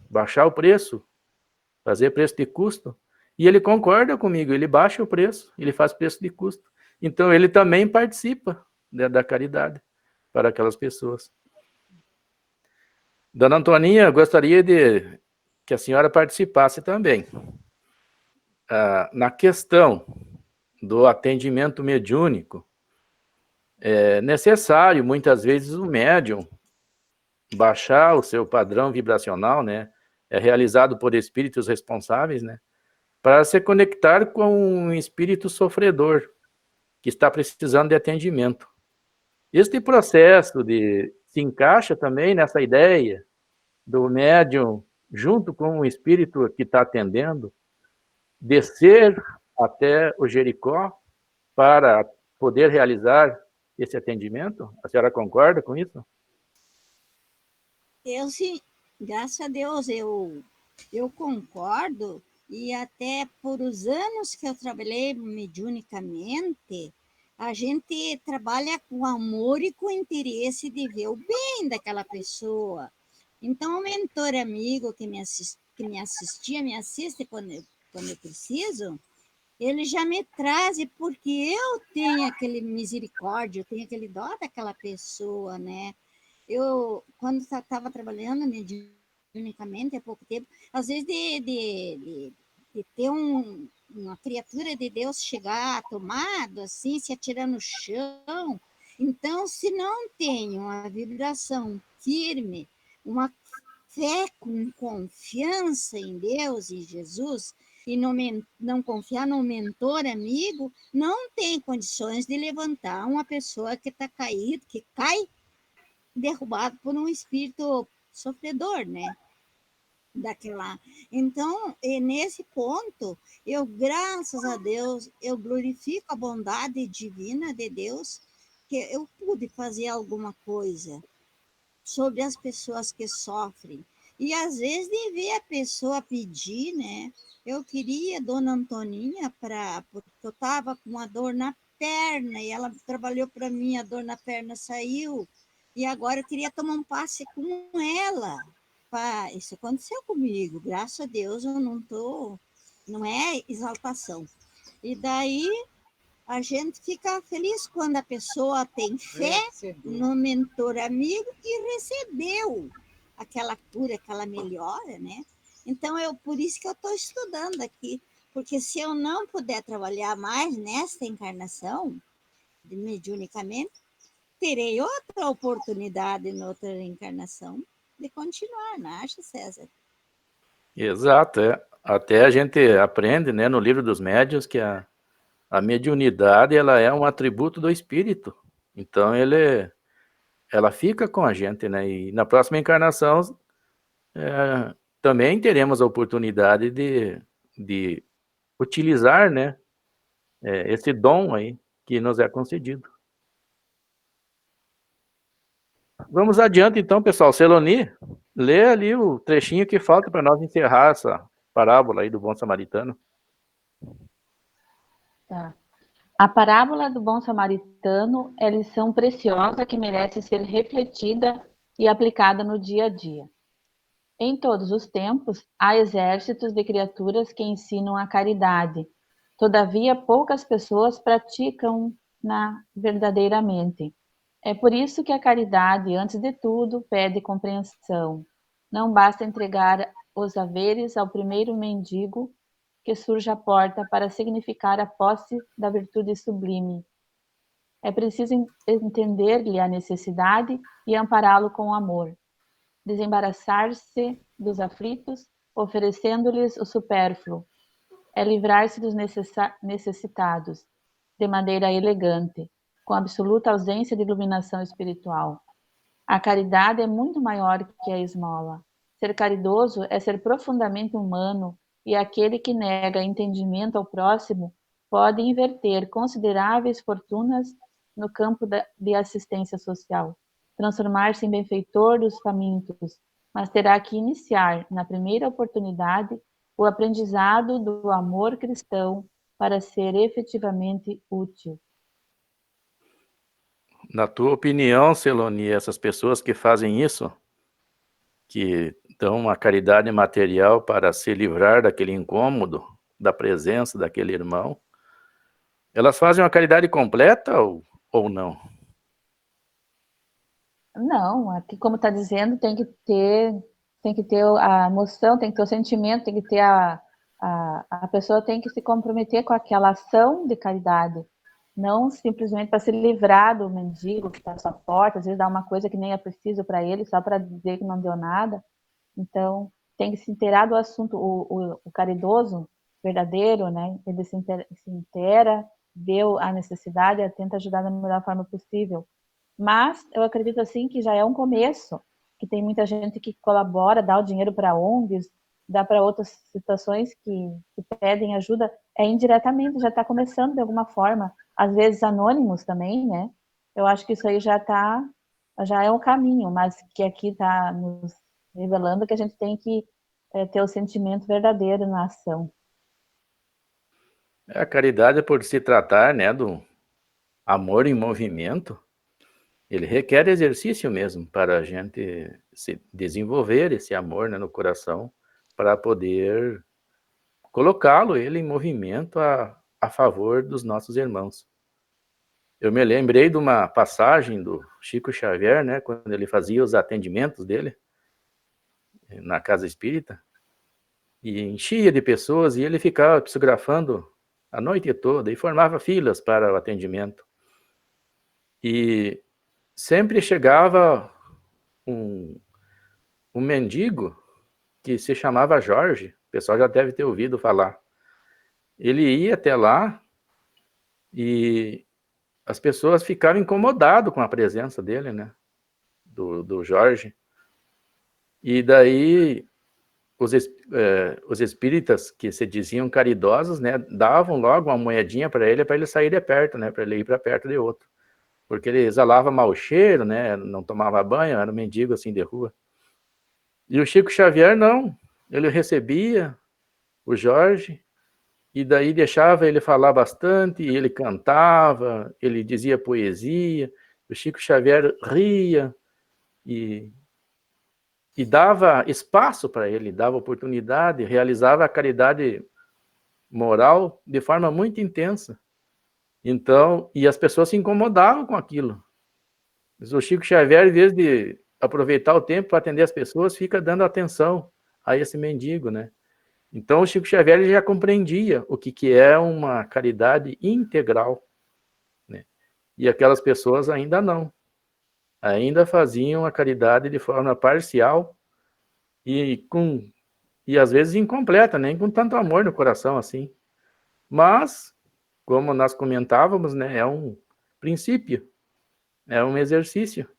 baixar o preço, fazer preço de custo, e ele concorda comigo, ele baixa o preço, ele faz preço de custo. Então, ele também participa, né, da caridade para aquelas pessoas. Dona Antoninha, gostaria de que a senhora participasse também. Na questão do atendimento mediúnico, é necessário, muitas vezes, o médium baixar o seu padrão vibracional, né? É realizado por espíritos responsáveis, né? Para se conectar com um espírito sofredor que está precisando de atendimento. Este processo se encaixa também nessa ideia do médium, junto com o espírito que está atendendo, descer até o Jericó para poder realizar esse atendimento? A senhora concorda com isso?
Eu sim, graças a Deus, eu concordo, e até por os anos que eu trabalhei mediunicamente, a gente trabalha com amor e com interesse de ver o bem daquela pessoa. Então, o mentor amigo que me assiste quando eu preciso, ele já me traz, porque eu tenho aquele misericórdia, eu tenho aquele dó daquela pessoa, né? Eu, quando estava trabalhando mediunicamente há pouco tempo, às vezes de ter uma criatura de Deus chegar tomado, assim, se atirar no chão. Então, se não tem uma vibração firme, uma fé com confiança em Deus e Jesus, e não confiar no mentor amigo, não tem condições de levantar uma pessoa que está caída, que cai derrubado por um espírito sofredor, né? Daquela. Então, nesse ponto, eu, graças a Deus, eu glorifico a bondade divina de Deus, que eu pude fazer alguma coisa sobre as pessoas que sofrem. E às vezes de ver a pessoa pedir, né? Eu queria Dona Antoninha porque eu estava com uma dor na perna e ela trabalhou para mim, a dor na perna saiu. E agora eu queria tomar um passe com ela. Isso aconteceu comigo, graças a Deus eu não é exaltação. E daí a gente fica feliz quando a pessoa tem fé no mentor amigo e recebeu aquela cura, aquela melhora, né? Então, por isso que eu estou estudando aqui, Porque se eu não puder trabalhar mais nesta encarnação, mediunicamente, terei outra oportunidade em outra encarnação de continuar, não acha, César?
Exato, é. Até a gente aprende, né, no livro dos médiuns que a mediunidade, ela é um atributo do espírito. Então, ela fica com a gente, né? E na próxima encarnação, também teremos a oportunidade de utilizar, né, esse dom aí que nos é concedido. Vamos adiante então, pessoal. Celoni, lê ali o trechinho que falta para nós encerrar essa parábola aí do bom samaritano.
Tá. A parábola do bom samaritano é lição preciosa que merece ser refletida e aplicada no dia a dia. Em todos os tempos, há exércitos de criaturas que ensinam a caridade. Todavia, poucas pessoas praticam-na verdadeiramente. É por isso que a caridade, antes de tudo, pede compreensão. Não basta entregar os haveres ao primeiro mendigo que surge à porta para significar a posse da virtude sublime. É preciso entender-lhe a necessidade e ampará-lo com amor. Desembaraçar-se dos aflitos, oferecendo-lhes o supérfluo. É livrar-se dos necessitados, de maneira elegante, com absoluta ausência de iluminação espiritual. A caridade é muito maior que a esmola. Ser caridoso é ser profundamente humano, e aquele que nega entendimento ao próximo pode inverter consideráveis fortunas no campo de assistência social, transformar-se em benfeitor dos famintos, mas terá que iniciar, na primeira oportunidade, o aprendizado do amor cristão para ser efetivamente útil.
Na tua opinião, Celoni, essas pessoas que fazem isso, que dão uma caridade material para se livrar daquele incômodo, da presença daquele irmão, elas fazem uma caridade completa ou não?
Não, aqui como está dizendo, tem que ter a emoção, tem que ter o sentimento, tem que ter a pessoa tem que se comprometer com aquela ação de caridade, não simplesmente para se livrar do mendigo que está à sua porta, às vezes dá uma coisa que nem é preciso para ele, só para dizer que não deu nada. Então, tem que se inteirar do assunto, o caridoso verdadeiro, né? Ele se inteira, vê a necessidade e tenta ajudar da melhor forma possível. Mas eu acredito assim que já é um começo, que tem muita gente que colabora, dá o dinheiro para ONGs, dá para outras situações que pedem ajuda, indiretamente, já está começando de alguma forma, às vezes anônimos também, né? Eu acho que isso aí já é um caminho, mas que aqui está nos revelando que a gente tem que ter o sentimento verdadeiro na ação.
A caridade, por se tratar, né, do amor em movimento, ele requer exercício mesmo para a gente se desenvolver esse amor, né, no coração, para poder colocá-lo ele em movimento a favor dos nossos irmãos. Eu me lembrei de uma passagem do Chico Xavier, né, quando ele fazia os atendimentos dele na casa espírita, e enchia de pessoas, e ele ficava psicografando a noite toda, e formava filas para o atendimento. E sempre chegava um mendigo que se chamava Jorge, o pessoal já deve ter ouvido falar. Ele ia até lá e as pessoas ficavam incomodadas com a presença dele, né? Do Jorge. E daí os espíritas que se diziam caridosos, né, davam logo uma moedinha para ele sair de perto, né, para ele ir para perto de outro. Porque ele exalava mau cheiro, né, não tomava banho, era um mendigo assim de rua. E o Chico Xavier não, ele recebia o Jorge e daí deixava ele falar bastante, e ele cantava, ele dizia poesia, o Chico Xavier ria e dava espaço para ele, dava oportunidade, realizava a caridade moral de forma muito intensa. Então, e as pessoas se incomodavam com aquilo. Mas o Chico Xavier, em vez de aproveitar o tempo para atender as pessoas, fica dando atenção a esse mendigo, né? Então, o Chico Xavier ele já compreendia o que é uma caridade integral, né? E aquelas pessoas ainda não. Ainda faziam a caridade de forma parcial e às vezes incompleta, nem com tanto amor no coração assim. Mas, como nós comentávamos, né, é um princípio, é um exercício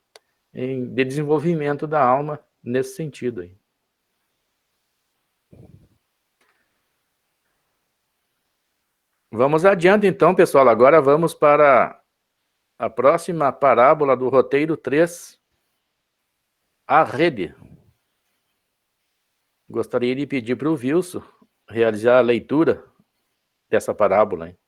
de desenvolvimento da alma nesse sentido aí. Vamos adiante então, pessoal. Agora vamos para a próxima parábola do roteiro 3, a rede. Gostaria de pedir para o Wilson realizar a leitura dessa parábola. Hein?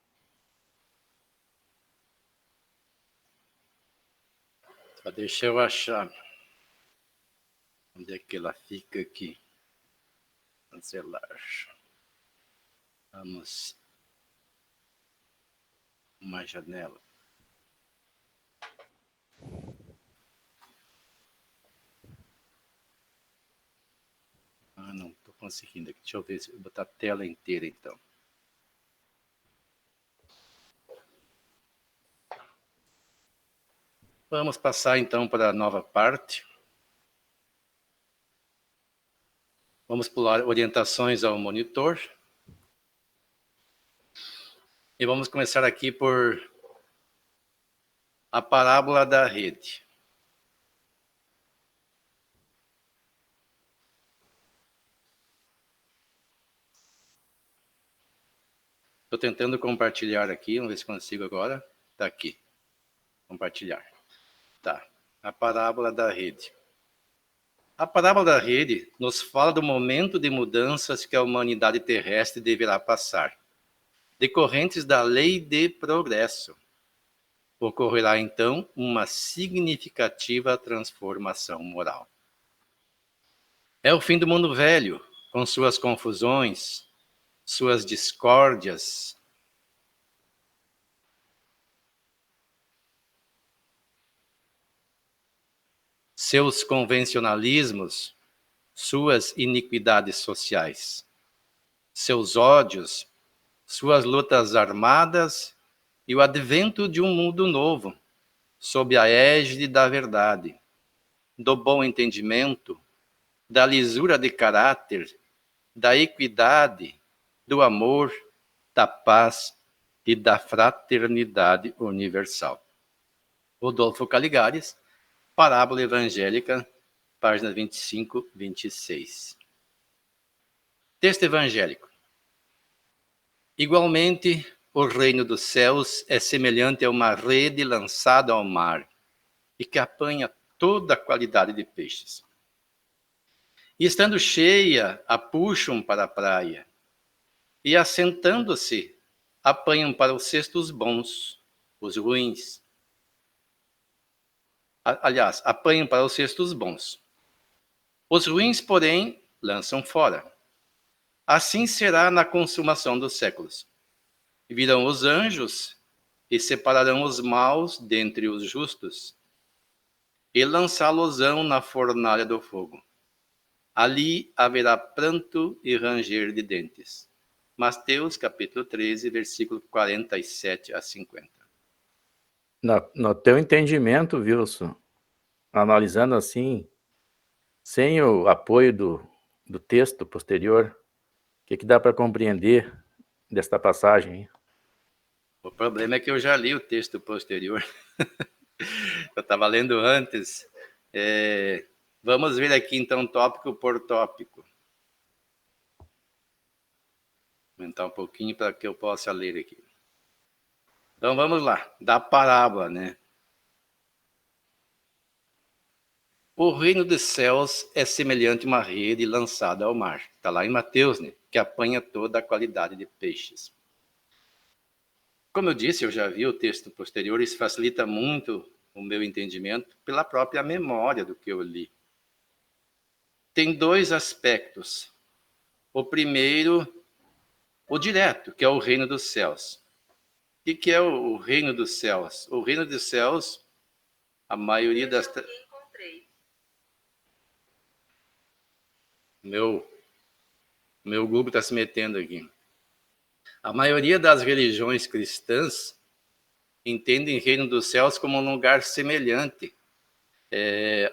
Só deixa eu achar onde é que ela fica aqui. Cancelar. Vamos. Uma janela. Não estou conseguindo aqui. Deixa eu ver se eu vou botar a tela inteira então. Vamos passar então para a nova parte. Vamos pular orientações ao monitor. E vamos começar aqui por a parábola da rede. Estou tentando compartilhar aqui, vamos ver se consigo agora. Está aqui. Compartilhar. Tá. A parábola da rede. A parábola da rede nos fala do momento de mudanças que a humanidade terrestre deverá passar, decorrentes da lei de progresso. Ocorrerá então uma significativa transformação moral. É o fim do mundo velho, com suas confusões, suas discórdias, seus convencionalismos, suas iniquidades sociais, seus ódios, suas lutas armadas e o advento de um mundo novo, sob a égide da verdade, do bom entendimento, da lisura de caráter, da equidade, do amor, da paz e da fraternidade universal. Rodolfo Caligares, Parábola Evangélica, página 25, 26. Texto evangélico. Igualmente, o reino dos céus é semelhante a uma rede lançada ao mar e que apanha toda a qualidade de peixes. E estando cheia, a puxam para a praia e, assentando-se, apanham para os cestos bons, os ruins. Aliás, apanham para os cestos bons. Os ruins, porém, lançam fora. Assim será na consumação dos séculos. Virão os anjos e separarão os maus dentre os justos e lançá-los-ão na fornalha do fogo. Ali haverá pranto e ranger de dentes. Mateus, capítulo 13, versículo 47 a 50.
No teu entendimento, Wilson, analisando assim, sem o apoio do texto posterior, o que dá para compreender desta passagem? Hein?
O problema é que eu já li o texto posterior. Eu estava lendo antes. Vamos ver aqui, então, tópico por tópico. Vou aumentar um pouquinho para que eu possa ler aqui. Então, vamos lá. Da parábola, né? O reino dos céus é semelhante a uma rede lançada ao mar. Está lá em Mateus, né? Que apanha toda a qualidade de peixes. Como eu disse, eu já vi o texto posterior, isso facilita muito o meu entendimento pela própria memória do que eu li. Tem dois aspectos. O primeiro, o direto, que é o reino dos céus. O que é o reino dos céus? O reino dos céus, a maioria das... Meu Google está se metendo aqui. A maioria das religiões cristãs entendem o reino dos céus como um lugar semelhante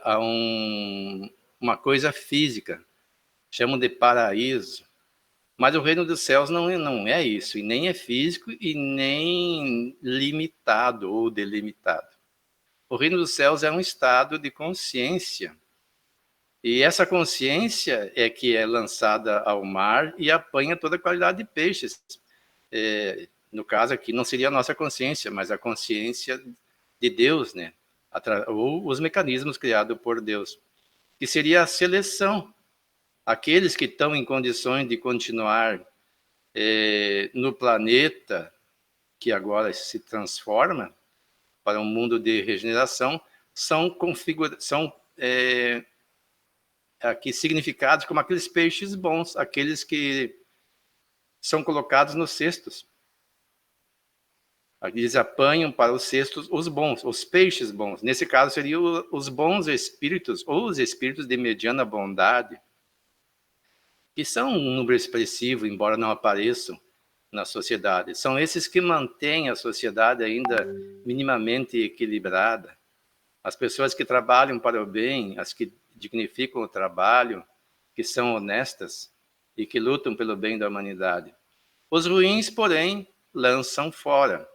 a uma coisa física. Chamam de paraíso. Mas o reino dos céus não é isso, e nem é físico, e nem limitado ou delimitado. O reino dos céus é um estado de consciência. E essa consciência é que é lançada ao mar e apanha toda a qualidade de peixes. No caso aqui, não seria a nossa consciência, mas a consciência de Deus, né? Ou os mecanismos criados por Deus, que seria a seleção. Aqueles que estão em condições de continuar no planeta, que agora se transforma para um mundo de regeneração, são aqui significados como aqueles peixes bons, aqueles que são colocados nos cestos. Eles apanham para os cestos os bons, os peixes bons. Nesse caso, seriam os bons espíritos, ou os espíritos de mediana bondade, que são um número expressivo, embora não apareçam na sociedade. São esses que mantêm a sociedade ainda minimamente equilibrada. As pessoas que trabalham para o bem, as que dignificam o trabalho, que são honestas e que lutam pelo bem da humanidade. Os ruins, porém, lançam fora.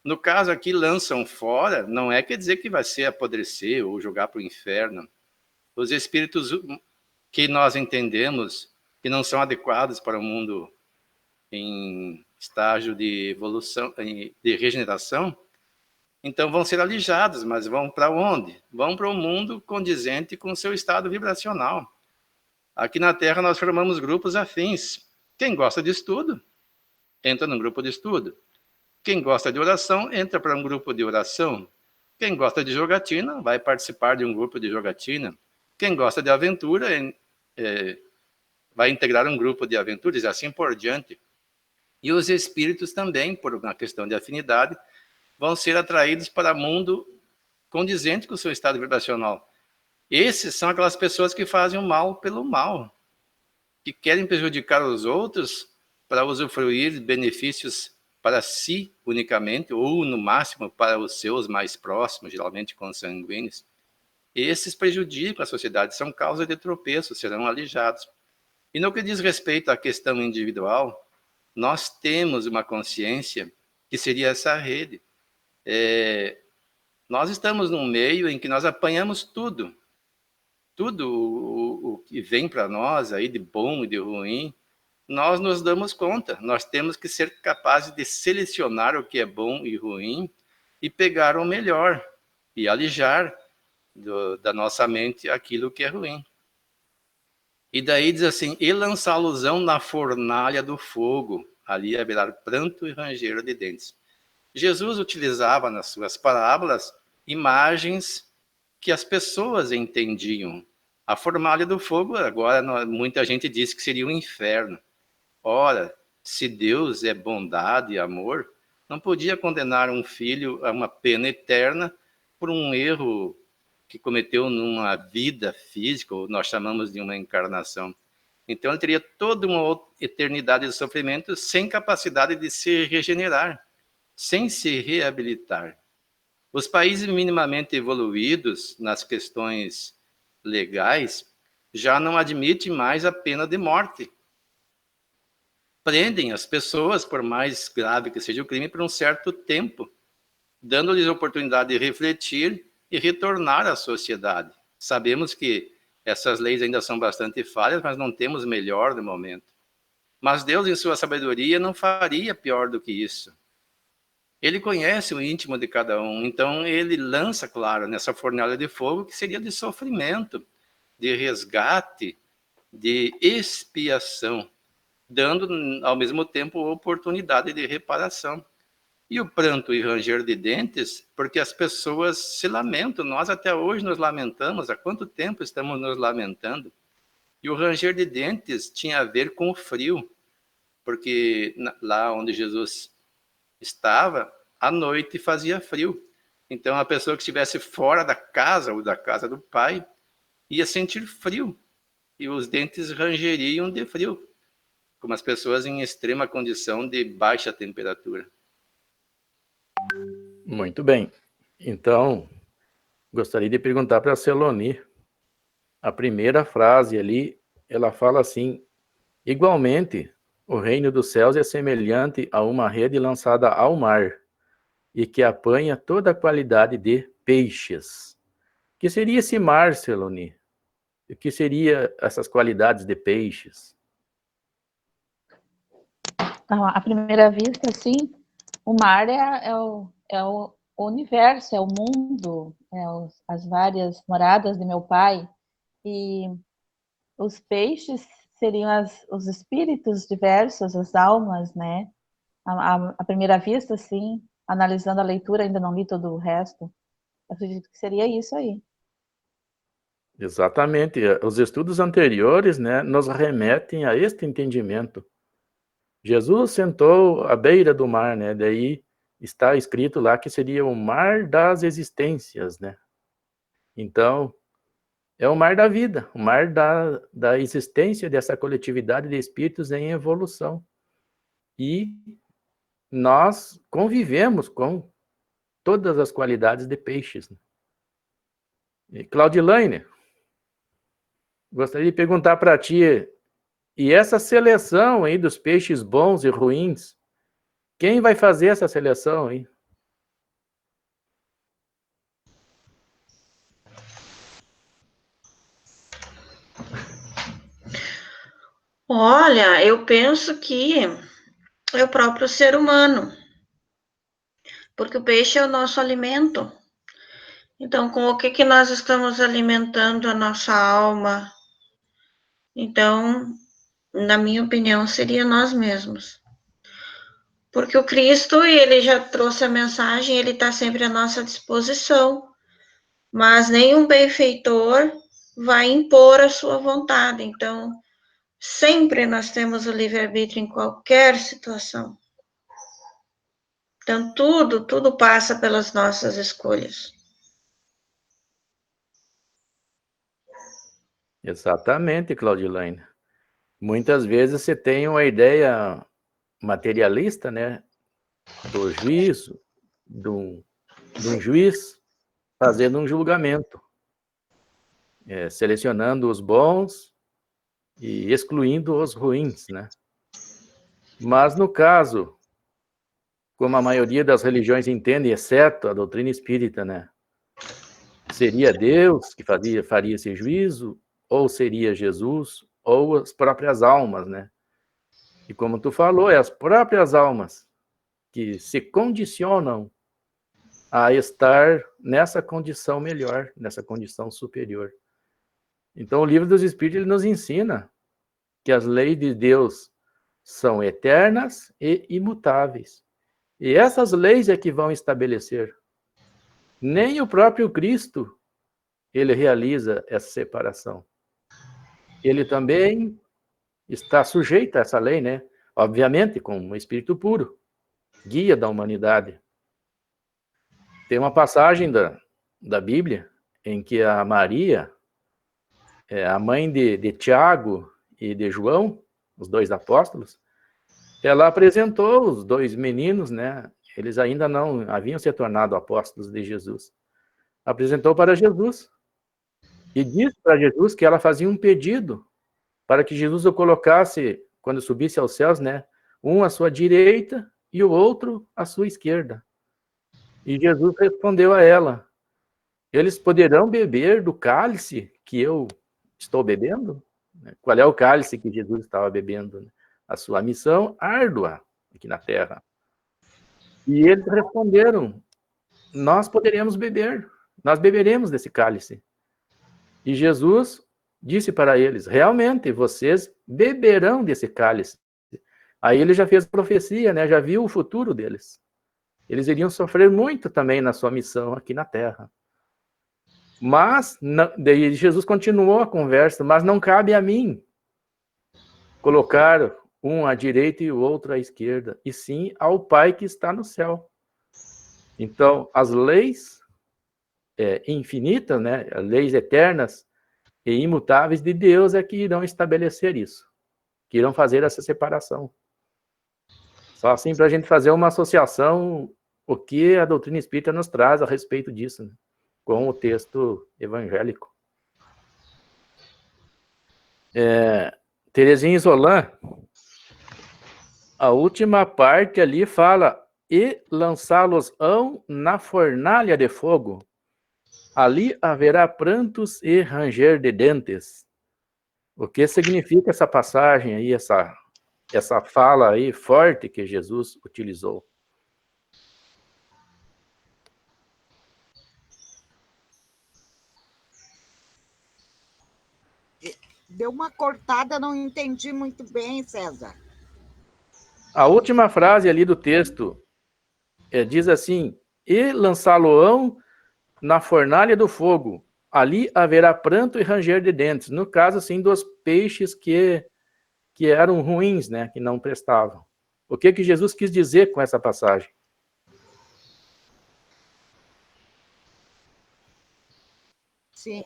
No caso aqui, lançam fora, não quer dizer que vai ser apodrecer ou jogar para o inferno. Os espíritos que nós entendemos que não são adequados para o mundo em estágio de evolução, de regeneração, então vão ser alijados, mas vão para onde? Vão para um mundo condizente com o seu estado vibracional. Aqui na Terra nós formamos grupos afins. Quem gosta de estudo, entra num grupo de estudo. Quem gosta de oração, entra para um grupo de oração. Quem gosta de jogatina, vai participar de um grupo de jogatina. Quem gosta de aventura, vai integrar um grupo de aventuras, e assim por diante. E os espíritos também, por uma questão de afinidade, vão ser atraídos para o mundo condizente com o seu estado vibracional. Esses são aquelas pessoas que fazem o mal pelo mal, que querem prejudicar os outros para usufruir benefícios para si unicamente, ou no máximo para os seus mais próximos, geralmente consanguíneos. Esses prejudicam a sociedade, são causa de tropeço, serão alijados. E no que diz respeito à questão individual, nós temos uma consciência que seria essa rede. Nós estamos num meio em que nós apanhamos tudo o que vem para nós aí de bom e de ruim, nós nos damos conta. Nós temos que ser capazes de selecionar o que é bom e ruim e pegar o melhor e alijar da nossa mente aquilo que é ruim. E daí diz assim, e lançar alusão na fornalha do fogo, ali haverá pranto e ranger de dentes. Jesus utilizava nas suas parábolas imagens que as pessoas entendiam. A fornalha do fogo, agora muita gente diz que seria o inferno. Ora, se Deus é bondade e amor, não podia condenar um filho a uma pena eterna por um erro que cometeu numa vida física, ou nós chamamos de uma encarnação. Então ele teria toda uma eternidade de sofrimento sem capacidade de se regenerar, sem se reabilitar. Os países minimamente evoluídos nas questões legais já não admitem mais a pena de morte. Prendem as pessoas, por mais grave que seja o crime, por um certo tempo, dando-lhes a oportunidade de refletir e retornar à sociedade. Sabemos que essas leis ainda são bastante falhas, mas não temos melhor no momento. Mas Deus, em sua sabedoria, não faria pior do que isso. Ele conhece o íntimo de cada um, então ele lança, claro, nessa fornalha de fogo, que seria de sofrimento, de resgate, de expiação, dando, ao mesmo tempo, oportunidade de reparação. E o pranto e ranger de dentes, porque as pessoas se lamentam, nós até hoje nos lamentamos, há quanto tempo estamos nos lamentando? E o ranger de dentes tinha a ver com o frio, porque lá onde Jesus estava, à noite fazia frio. Então a pessoa que estivesse fora da casa ou da casa do pai ia sentir frio, e os dentes rangeriam de frio. como as pessoas em extrema condição de baixa temperatura.
Muito bem. Então, gostaria de perguntar para a Celoni. A primeira frase ali, ela fala assim: igualmente, o reino dos céus é semelhante a uma rede lançada ao mar e que apanha toda a qualidade de peixes. O que seria esse mar, Celoni? O que seria essas qualidades de peixes?
Então, à primeira vista, sim, o mar é o universo, é o mundo, as várias moradas de meu pai. E os peixes seriam os espíritos diversos, as almas, né? À primeira vista, sim, analisando a leitura, ainda não li todo o resto. Acredito que seria isso aí.
Exatamente. Os estudos anteriores, né, nos remetem a este entendimento. Jesus sentou à beira do mar, né? Daí está escrito lá que seria o mar das existências, né? Então, é o mar da vida, o mar da existência dessa coletividade de espíritos em evolução. E nós convivemos com todas as qualidades de peixes. E Claudilaine, gostaria de perguntar para ti, e essa seleção aí dos peixes bons e ruins, quem vai fazer essa seleção aí?
Olha, eu penso que é o próprio ser humano, porque o peixe é o nosso alimento. Então, com o que nós estamos alimentando a nossa alma? Então, na minha opinião, seria nós mesmos. Porque o Cristo, ele já trouxe a mensagem, ele está sempre à nossa disposição, mas nenhum benfeitor vai impor a sua vontade. Então, sempre nós temos o livre-arbítrio em qualquer situação. Então, tudo passa pelas nossas escolhas.
Exatamente, Claudilaine. Muitas vezes você tem uma ideia materialista, né, do juízo, de um juiz fazendo um julgamento, selecionando os bons e excluindo os ruins, né? Mas no caso, como a maioria das religiões entende, exceto a doutrina espírita, né, seria Deus que faria esse juízo, ou seria Jesus, ou as próprias almas, né? E como tu falou, é as próprias almas que se condicionam a estar nessa condição melhor, nessa condição superior. Então, o Livro dos Espíritos ele nos ensina que as leis de Deus são eternas e imutáveis. E essas leis é que vão estabelecer. Nem o próprio Cristo, ele realiza essa separação. Ele também está sujeito a essa lei, né? Obviamente, com um espírito puro, guia da humanidade. Tem uma passagem da Bíblia em que a Maria, a mãe de Tiago e de João, os dois apóstolos, ela apresentou os dois meninos, né? Eles ainda não haviam se tornado apóstolos de Jesus. Apresentou para Jesus e disse para Jesus que ela fazia um pedido para que Jesus o colocasse, quando subisse aos céus, né? Um à sua direita e o outro à sua esquerda. E Jesus respondeu a ela: eles poderão beber do cálice que eu estou bebendo? Qual é o cálice que Jesus estava bebendo? A sua missão árdua aqui na terra. E eles responderam: nós poderemos beber, nós beberemos desse cálice. E Jesus disse para eles: realmente, vocês beberão desse cálice. Aí ele já fez profecia, né? Já viu o futuro deles. Eles iriam sofrer muito também na sua missão aqui na terra. Mas, daí Jesus continuou a conversa, mas não cabe a mim colocar um à direita e o outro à esquerda, e sim ao Pai que está no céu. Então, as leis infinitas, né, as leis eternas e imutáveis de Deus é que irão estabelecer isso. queiram fazer essa separação. Só assim para a gente fazer uma associação, o que a doutrina espírita nos traz a respeito disso, né? Com o texto evangélico. Teresinha Isolã, a última parte ali fala, e lançá-los-ão na fornalha de fogo. Ali haverá prantos e ranger de dentes. O que significa essa passagem aí, essa fala aí forte que Jesus utilizou?
Deu uma cortada, não entendi muito bem, César.
A última frase ali do texto diz assim, e lançá-lo-ão na fornalha do fogo. Ali haverá pranto e ranger de dentes. No caso, assim, dos peixes que eram ruins, né? Que não prestavam. O que Jesus quis dizer com essa passagem?
Sim.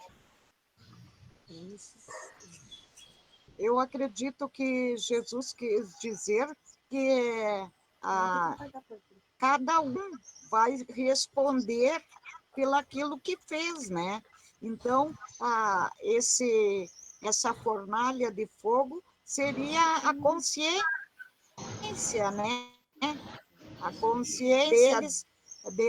Eu acredito que Jesus quis dizer que cada um vai responder pelaquilo que fez, né? Então, essa fornalha de fogo seria a consciência, né? A consciência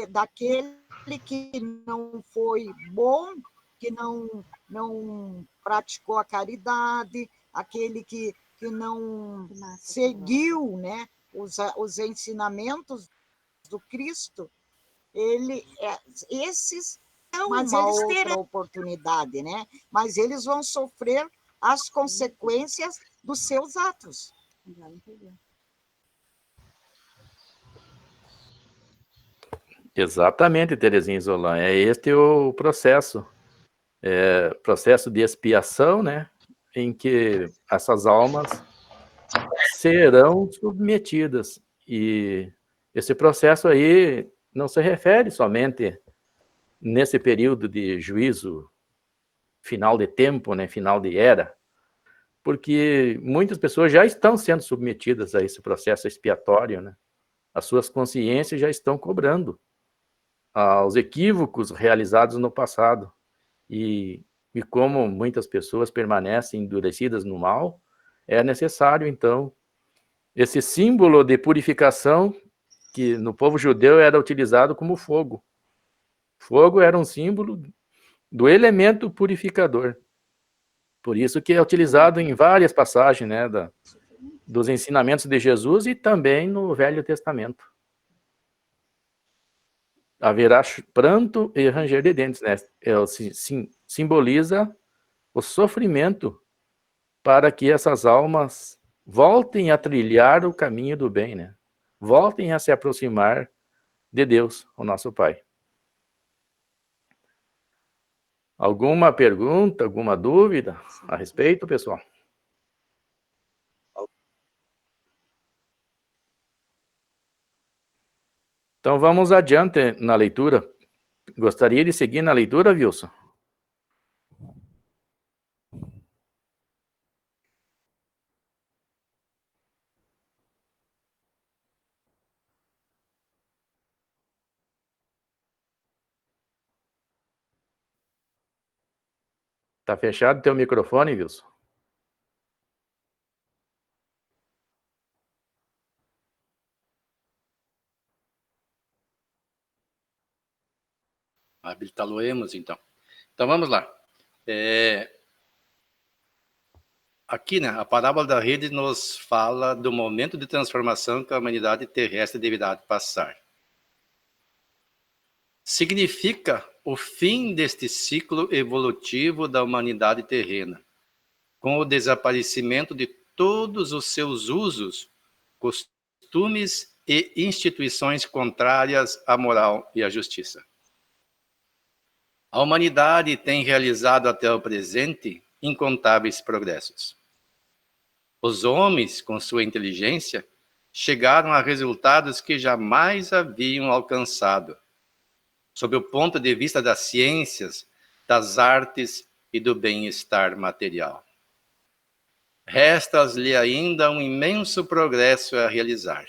daquele que não foi bom, que não praticou a caridade, aquele que não seguiu, né, os ensinamentos do Cristo, esses são uma outra oportunidade, né? Mas eles vão sofrer as consequências dos seus atos.
Exatamente, Terezinha Isolã. É este o processo. Processo de expiação, né? Em que essas almas serão submetidas. E esse processo aí não se refere somente nesse período de juízo final de tempo, né? Final de era, porque muitas pessoas já estão sendo submetidas a esse processo expiatório, né? As suas consciências já estão cobrando aos equívocos realizados no passado. E como muitas pessoas permanecem endurecidas no mal, é necessário, então, esse símbolo de purificação que no povo judeu era utilizado como fogo. Fogo era um símbolo do elemento purificador. Por isso que é utilizado em várias passagens, né, dos ensinamentos de Jesus e também no Velho Testamento. Haverá pranto e ranger de dentes, né? Simboliza o sofrimento para que essas almas voltem a trilhar o caminho do bem, né? Voltem a se aproximar de Deus, o nosso Pai. Alguma pergunta, alguma dúvida a respeito, pessoal? Então vamos adiante na leitura. Gostaria de seguir na leitura, Wilson? Tá fechado teu microfone, Wilson?
Habilitá-lo-emos, então. Então, vamos lá. Aqui, né, a parábola da rede nos fala do momento de transformação que a humanidade terrestre deverá passar. Significa o fim deste ciclo evolutivo da humanidade terrena, com o desaparecimento de todos os seus usos, costumes e instituições contrárias à moral e à justiça. A humanidade tem realizado até o presente incontáveis progressos. Os homens, com sua inteligência, chegaram a resultados que jamais haviam alcançado, sob o ponto de vista das ciências, das artes e do bem-estar material. resta-lhe ainda um imenso progresso a realizar.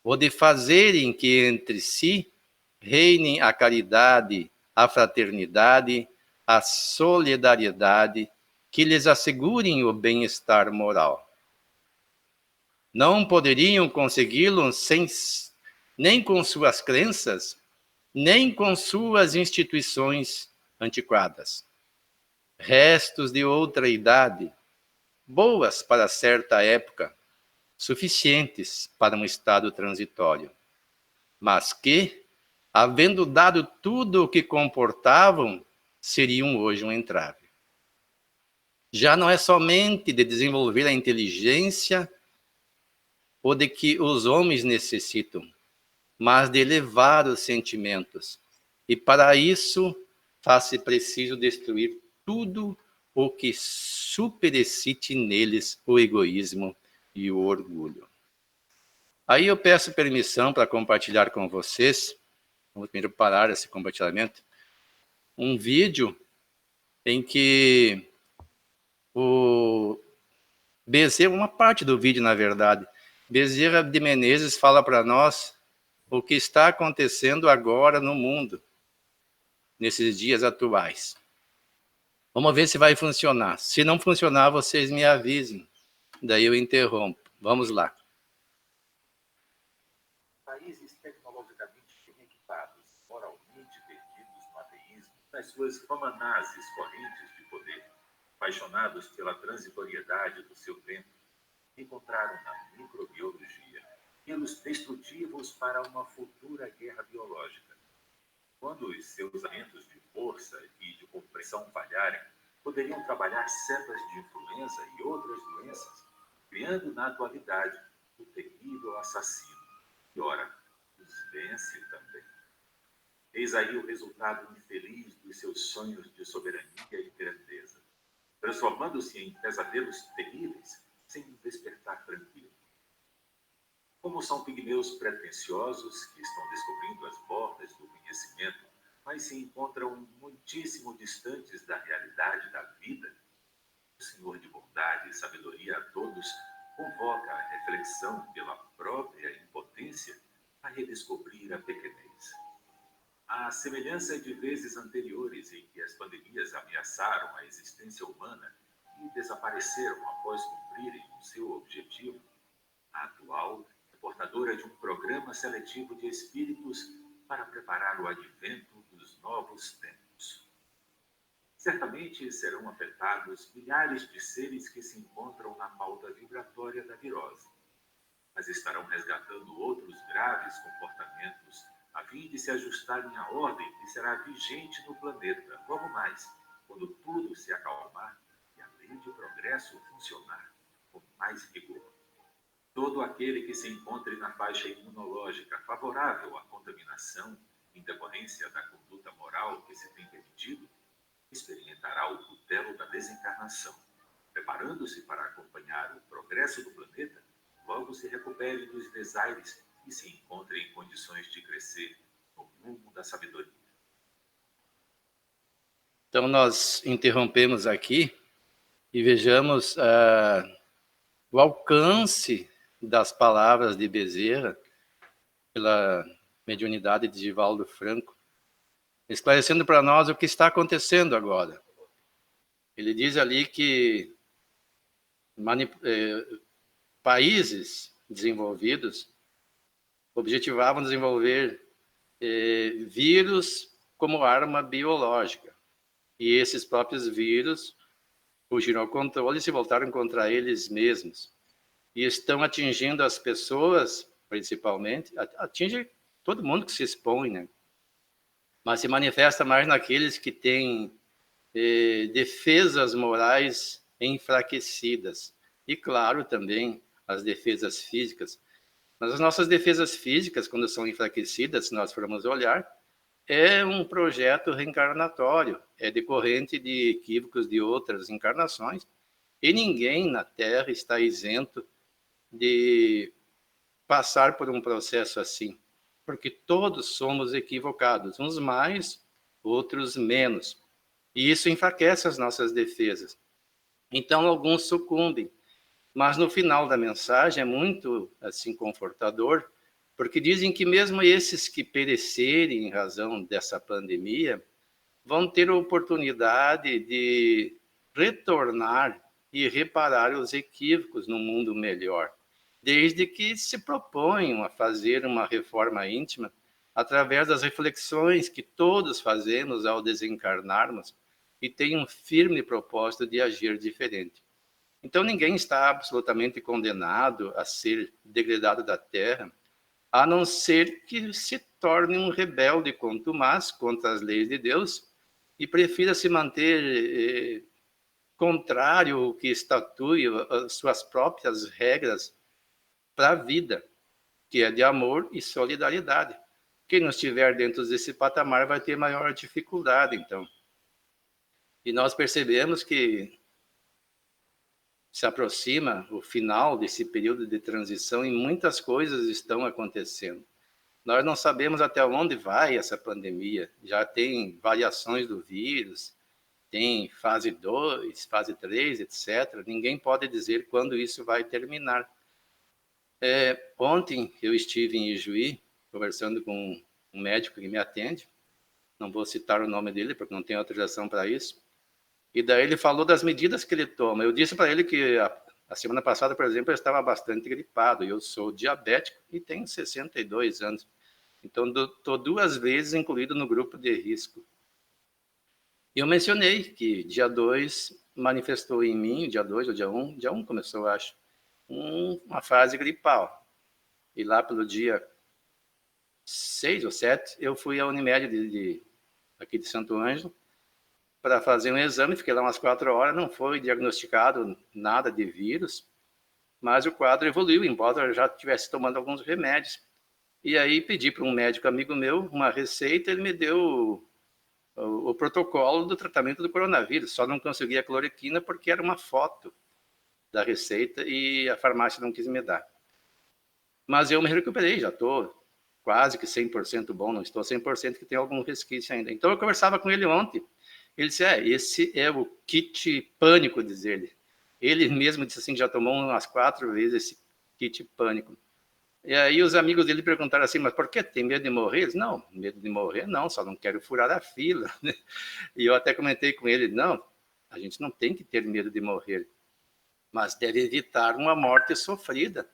O de fazerem que entre si reinem a caridade, a fraternidade, a solidariedade, que lhes assegurem o bem-estar moral. Não poderiam consegui-lo nem com suas crenças, nem com suas instituições antiquadas. Restos de outra idade, boas para certa época, suficientes para um estado transitório, mas que, havendo dado tudo o que comportavam, seriam hoje um entrave. Já não é somente de desenvolver a inteligência ou de que os homens necessitam, mas de elevar os sentimentos. E para isso faz-se preciso destruir tudo o que superexcite neles o egoísmo e o orgulho. Aí eu peço permissão para compartilhar com vocês, vamos primeiro parar esse compartilhamento, um vídeo em que o Bezerra, uma parte do vídeo, na verdade, Bezerra de Menezes fala para nós o que está acontecendo agora no mundo, nesses dias atuais. Vamos ver se vai funcionar. Se não funcionar, vocês me avisem. Daí eu interrompo. Vamos lá.
Países tecnologicamente equipados, moralmente perdidos no ateísmo, nas suas famanazes correntes de poder, apaixonados pela transitoriedade do seu tempo, encontraram na microbiologia vírus destrutivos para uma futura guerra biológica. Quando os seus alentos de força e de compressão falharem, poderiam trabalhar cepas de influenza e outras doenças, criando na atualidade o terrível assassino. E ora, os vence também. Eis aí o resultado infeliz dos seus sonhos de soberania e grandeza, transformando-se em pesadelos terríveis, sem despertar tranquilo. Como são pigmeus pretensiosos que estão descobrindo as bordas do conhecimento, mas se encontram muitíssimo distantes da realidade da vida, o Senhor de bondade e sabedoria a todos convoca a reflexão pela própria impotência a redescobrir a pequenez. À semelhança de vezes anteriores em que as pandemias ameaçaram a existência humana e desapareceram após cumprirem o seu objetivo, a atual é portadora de um programa seletivo de espíritos para preparar o advento dos novos tempos. Certamente serão afetados milhares de seres que se encontram na pauta vibratória da virose, mas estarão resgatando outros graves comportamentos a fim de se ajustarem à ordem que será vigente no planeta, logo mais, quando tudo se acalmar e a lei de progresso funcionar com mais rigor. Todo aquele que se encontre na faixa imunológica favorável à contaminação em decorrência da conduta moral que se tem permitido, experimentará o cutelo da desencarnação, preparando-se para acompanhar o progresso do planeta, logo se recupere dos desaires e se encontre em condições de crescer no rumo da sabedoria.
Então nós interrompemos aqui e vejamos o alcance das palavras de Bezerra pela mediunidade de Divaldo Franco, esclarecendo para nós o que está acontecendo agora. Ele diz ali que países desenvolvidos objetivavam desenvolver vírus como arma biológica. E esses próprios vírus fugiram ao controle e se voltaram contra eles mesmos. E estão atingindo as pessoas, principalmente, atinge todo mundo que se expõe, né? Mas se manifesta mais naqueles que têm defesas morais enfraquecidas. E, claro, também as defesas físicas. Mas as nossas defesas físicas, quando são enfraquecidas, se nós formos olhar, é um projeto reencarnatório, é decorrente de equívocos de outras encarnações, e ninguém na Terra está isento de passar por um processo assim, porque todos somos equivocados, uns mais, outros menos, e isso enfraquece as nossas defesas. Então, alguns sucumbem. Mas no final da mensagem é muito assim confortador, porque dizem que mesmo esses que perecerem em razão dessa pandemia vão ter a oportunidade de retornar e reparar os equívocos no mundo melhor, desde que se proponham a fazer uma reforma íntima através das reflexões que todos fazemos ao desencarnarmos e tenham um firme propósito de agir diferente. Então, ninguém está absolutamente condenado a ser degradado da terra, a não ser que se torne um rebelde contumaz contra as leis de Deus e prefira se manter contrário ao que estatue as suas próprias regras para a vida, que é de amor e solidariedade. Quem não estiver dentro desse patamar vai ter maior dificuldade, então. E nós percebemos que se aproxima o final desse período de transição e muitas coisas estão acontecendo. Nós não sabemos até onde vai essa pandemia. Já tem variações do vírus, tem fase 2, fase 3, etc. Ninguém pode dizer quando isso vai terminar. Ontem eu estive em Ijuí, conversando com um médico que me atende. Não vou citar o nome dele, porque não tenho autorização para isso. E daí ele falou das medidas que ele toma. Eu disse para ele que a semana passada, por exemplo, eu estava bastante gripado. Eu sou diabético e tenho 62 anos. Então, estou 2 vezes incluído no grupo de risco. E eu mencionei que dia 2 manifestou em mim, dia 2 ou dia 1 começou, eu acho, uma fase gripal. E lá pelo dia 6 ou 7, eu fui à Unimed aqui de Santo Ângelo, para fazer um exame, fiquei lá umas 4 horas, não foi diagnosticado nada de vírus, mas o quadro evoluiu, embora eu já estivesse tomando alguns remédios. E aí pedi para um médico amigo meu uma receita, ele me deu o protocolo do tratamento do coronavírus, só não consegui a cloroquina porque era uma foto da receita e a farmácia não quis me dar. Mas eu me recuperei, já estou quase que 100% bom, não estou 100% que tem algum resquício ainda. Então eu conversava com ele ontem. Ele disse, esse é o kit pânico, diz ele. Ele mesmo disse assim, já tomou umas 4 vezes esse kit pânico. E aí os amigos dele perguntaram assim, mas por que tem medo de morrer? Ele disse, não, medo de morrer não, só não quero furar a fila. E eu até comentei com ele, não, a gente não tem que ter medo de morrer, mas deve evitar uma morte sofrida.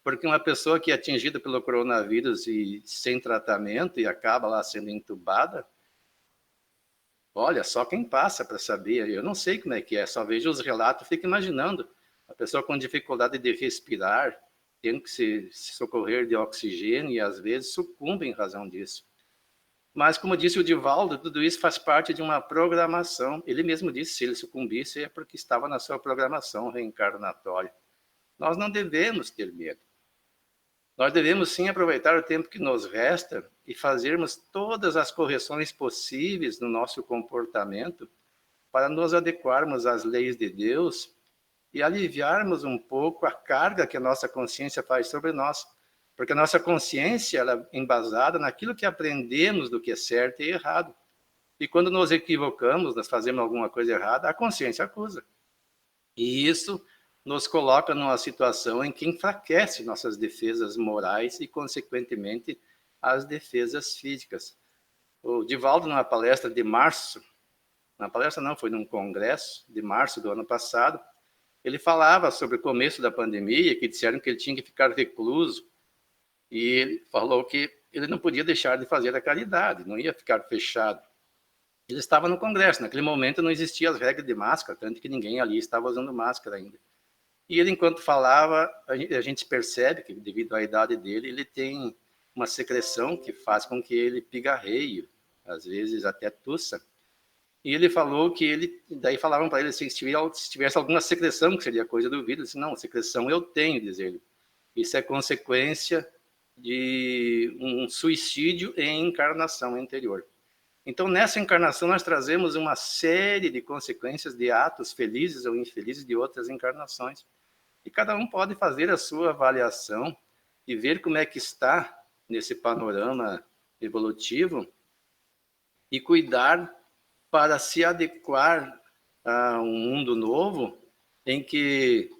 Porque uma pessoa que é atingida pelo coronavírus e sem tratamento e acaba lá sendo entubada, olha, só quem passa para saber. Eu não sei como é que é, só vejo os relatos, fico imaginando. A pessoa com dificuldade de respirar, tendo que se socorrer de oxigênio e às vezes sucumbe em razão disso. Mas, como disse o Divaldo, tudo isso faz parte de uma programação. Ele mesmo disse que se ele sucumbisse é porque estava na sua programação reencarnatória. Nós não devemos ter medo. Nós devemos sim aproveitar o tempo que nos resta e fazermos todas as correções possíveis no nosso comportamento para nos adequarmos às leis de Deus e aliviarmos um pouco a carga que a nossa consciência faz sobre nós. Porque a nossa consciência ela é embasada naquilo que aprendemos do que é certo e errado. E quando nos equivocamos, nós fazemos alguma coisa errada, a consciência acusa. E isso nos coloca numa situação em que enfraquece nossas defesas morais e, consequentemente, as defesas físicas. O Divaldo, numa palestra de março, na palestra não, foi num congresso de março do ano passado, ele falava sobre o começo da pandemia, que disseram que ele tinha que ficar recluso, e ele falou que ele não podia deixar de fazer a caridade, não ia ficar fechado. Ele estava no congresso, naquele momento não existiam as regras de máscara, tanto que ninguém ali estava usando máscara ainda. E ele, enquanto falava, a gente percebe que, devido à idade dele, ele tem uma secreção que faz com que ele pigarreie, às vezes até tussa. E ele falou que daí falavam para ele assim, se tivesse alguma secreção, que seria coisa do vírus, ele disse, não, secreção eu tenho, diz ele. Isso é consequência de um suicídio em encarnação anterior. Então, nessa encarnação, nós trazemos uma série de consequências de atos felizes ou infelizes de outras encarnações. E cada um pode fazer a sua avaliação e ver como é que está nesse panorama evolutivo e cuidar para se adequar a um mundo novo em que,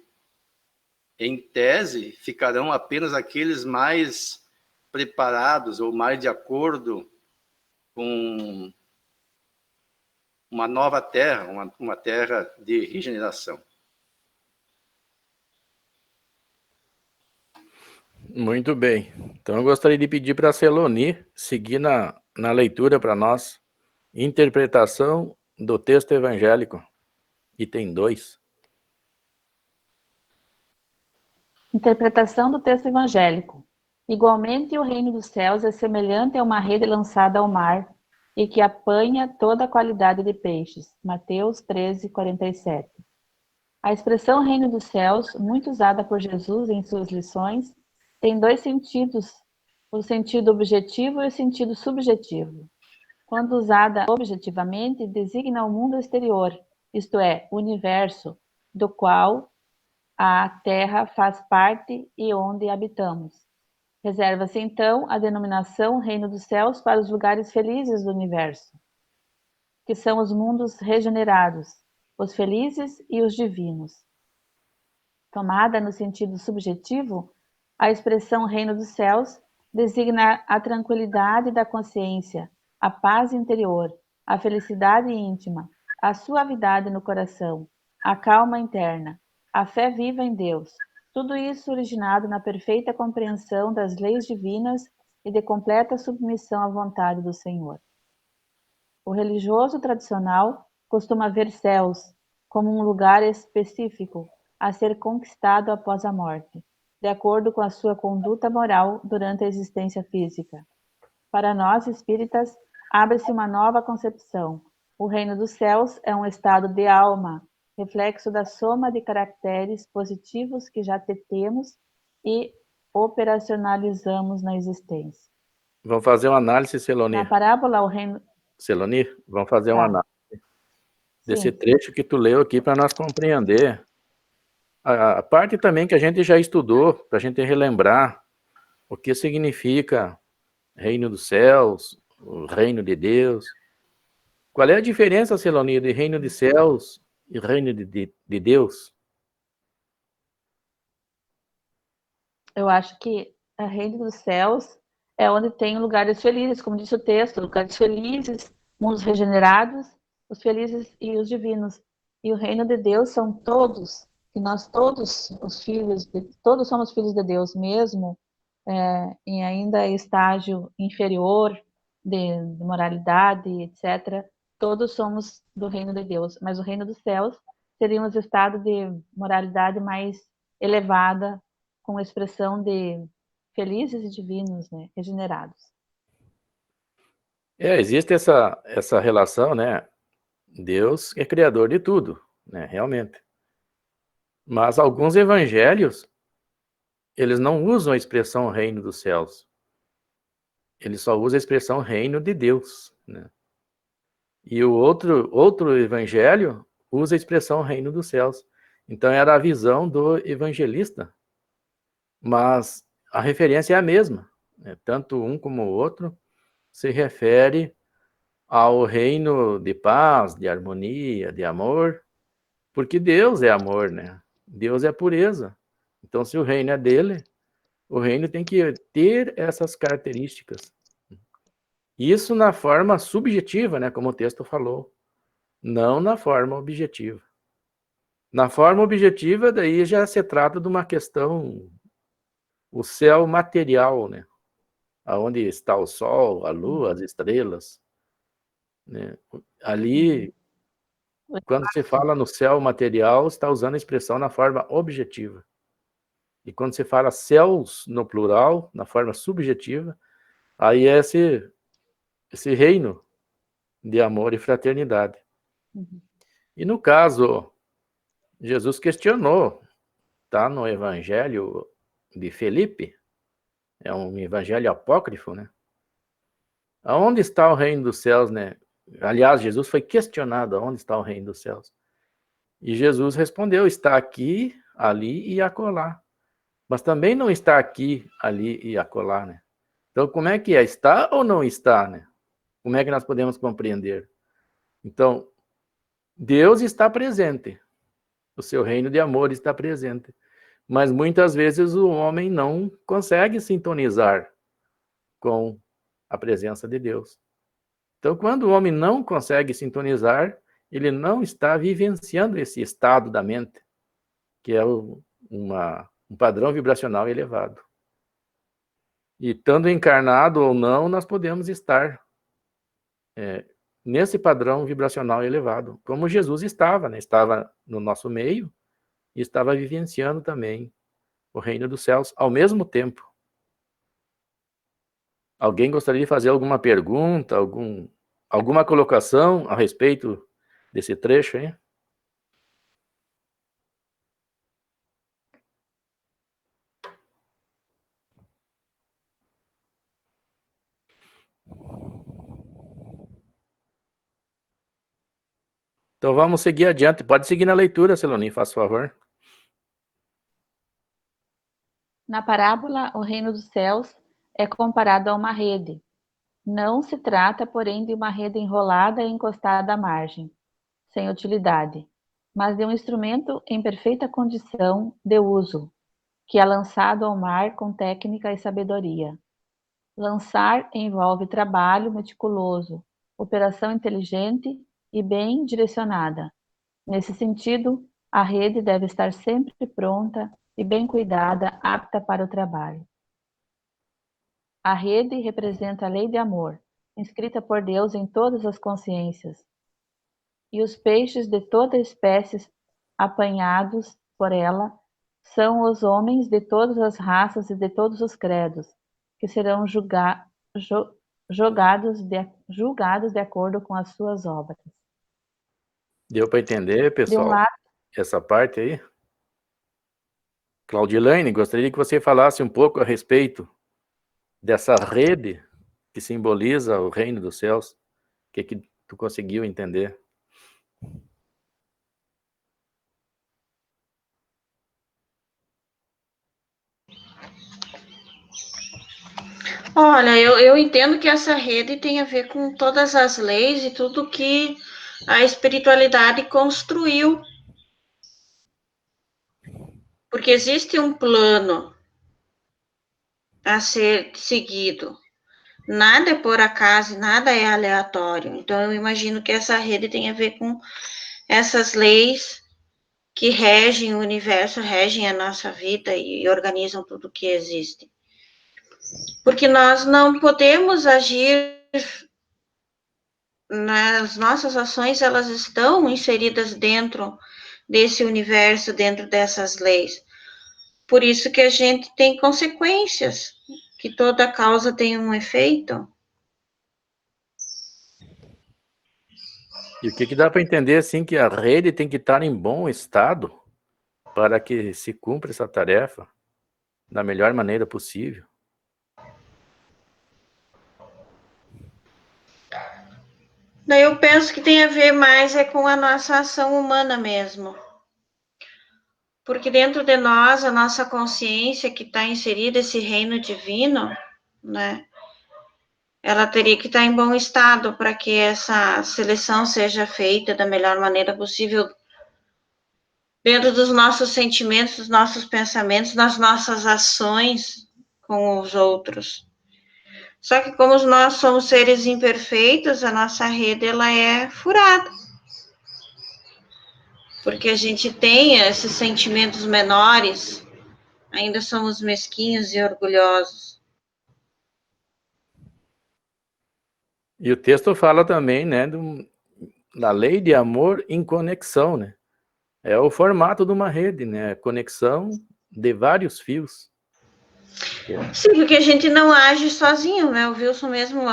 em tese, ficarão apenas aqueles mais preparados ou mais de acordo com uma nova terra, uma terra de regeneração.
Muito bem. Então, eu gostaria de pedir para a Celoni seguir na leitura para nós. Interpretação do texto evangélico, item 2.
Interpretação do texto evangélico. Igualmente, o reino dos céus é semelhante a uma rede lançada ao mar e que apanha toda a qualidade de peixes. Mateus 13:47. A expressão reino dos céus, muito usada por Jesus em suas lições, tem dois sentidos, o sentido objetivo e o sentido subjetivo. Quando usada objetivamente, designa o mundo exterior, isto é, o universo, do qual a Terra faz parte e onde habitamos. Reserva-se, então, a denominação Reino dos Céus para os lugares felizes do universo, que são os mundos regenerados, os felizes e os divinos. Tomada no sentido subjetivo, a expressão Reino dos Céus designa a tranquilidade da consciência, a paz interior, a felicidade íntima, a suavidade no coração, a calma interna, a fé viva em Deus, tudo isso originado na perfeita compreensão das leis divinas e de completa submissão à vontade do Senhor. O religioso tradicional costuma ver céus como um lugar específico a ser conquistado após a morte, de acordo com a sua conduta moral durante a existência física. Para nós espíritas, abre-se uma nova concepção. O reino dos céus é um estado de alma, reflexo da soma de caracteres positivos que já temos e operacionalizamos na existência.
Vamos fazer uma análise, Celoni.
Na parábola, o reino...
Celoni, vamos fazer uma análise desse
Sim.
trecho que tu leu aqui para nós compreender a parte também que a gente já estudou, para a gente relembrar o que significa reino dos céus, o reino de Deus. Qual é a diferença, Celoni, de reino de céus e reino de Deus?
Eu acho que o reino dos céus é onde tem lugares felizes, como disse o texto, lugares felizes, mundos regenerados, os felizes e os divinos. E o reino de Deus são todos, e nós todos os filhos, todos somos filhos de Deus, mesmo em ainda estágio inferior de moralidade, etc. Todos somos do reino de Deus, mas o reino dos céus seria um estado de moralidade mais elevada, com expressão de felizes e divinos, né, regenerados.
Existe essa relação, né? Deus é criador de tudo, né? Realmente. Mas alguns evangelhos, eles não usam a expressão reino dos céus. Eles só usam a expressão reino de Deus, né? E o outro evangelho usa a expressão reino dos céus. Então era a visão do evangelista. Mas a referência é a mesma, né? Tanto um como o outro se refere ao reino de paz, de harmonia, de amor, porque Deus é amor, né? Deus é pureza. Então, se o reino é dele, o reino tem que ter essas características. Isso na forma subjetiva, né? Como o texto falou, não na forma objetiva. Na forma objetiva, daí já se trata de uma questão, o céu material, né? Aonde está o sol, a lua, as estrelas, né? Ali, quando se fala no céu material, está usando a expressão na forma objetiva. E quando se fala céus no plural, na forma subjetiva, aí é esse reino de amor e fraternidade. E no caso, Jesus questionou, tá no Evangelho de Felipe, é um evangelho apócrifo, né? Aonde está o reino dos céus, né? Aliás, Jesus foi questionado aonde está o reino dos céus. E Jesus respondeu, está aqui, ali e acolá. Mas também não está aqui, ali e acolá, né? Então, como é que é? Está ou não está, né? Como é que nós podemos compreender? Então, Deus está presente, o seu reino de amor está presente. Mas muitas vezes o homem não consegue sintonizar com a presença de Deus. Então, quando o homem não consegue sintonizar, ele não está vivenciando esse estado da mente, que é um padrão vibracional elevado. E estando encarnado ou não, nós podemos estar nesse padrão vibracional elevado, como Jesus estava, né? Estava no nosso meio e estava vivenciando também o reino dos céus ao mesmo tempo. Alguém gostaria de fazer alguma pergunta, alguma colocação a respeito desse trecho aí? Então vamos seguir adiante. Pode seguir na leitura, Celonim, faz favor.
Na parábola, o reino dos céus é comparado a uma rede. Não se trata, porém, de uma rede enrolada e encostada à margem, sem utilidade, mas de um instrumento em perfeita condição de uso, que é lançado ao mar com técnica e sabedoria. Lançar envolve trabalho meticuloso, operação inteligente e bem direcionada. Nesse sentido, a rede deve estar sempre pronta e bem cuidada, apta para o trabalho. A rede representa a lei de amor, inscrita por Deus em todas as consciências. E os peixes de toda espécie apanhados por ela são os homens de todas as raças e de todos os credos, que serão julgados de acordo com as suas obras.
Deu para entender, pessoal,
De um lado,
essa parte aí? Claudilane, gostaria que você falasse um pouco a respeito dessa rede que simboliza o reino dos céus. O que tu conseguiu entender?
Olha, eu entendo que essa rede tem a ver com todas as leis e tudo que a espiritualidade construiu. Porque existe um plano a ser seguido. Nada é por acaso, nada é aleatório. Então, eu imagino que essa rede tem a ver com essas leis que regem o universo, regem a nossa vida e organizam tudo que existe. Porque nós não podemos agir, as nossas ações, elas estão inseridas dentro desse universo, dentro dessas leis. Por isso que a gente tem consequências, que toda causa tem um efeito.
E o que dá para entender, assim, que a rede tem que estar em bom estado para que se cumpra essa tarefa da melhor maneira possível.
Daí eu penso que tem a ver mais com a nossa ação humana mesmo. Porque dentro de nós, a nossa consciência que está inserida, esse reino divino, né? Ela teria que estar em bom estado para que essa seleção seja feita da melhor maneira possível dentro dos nossos sentimentos, dos nossos pensamentos, das nossas ações com os outros. Só que como nós somos seres imperfeitos, a nossa rede ela é furada. Porque a gente tem esses sentimentos menores, ainda somos mesquinhos e orgulhosos.
E o texto fala também, né, da lei de amor em conexão, né? É o formato de uma rede, né? Conexão de vários fios.
Sim, porque a gente não age sozinho, né? O Wilson mesmo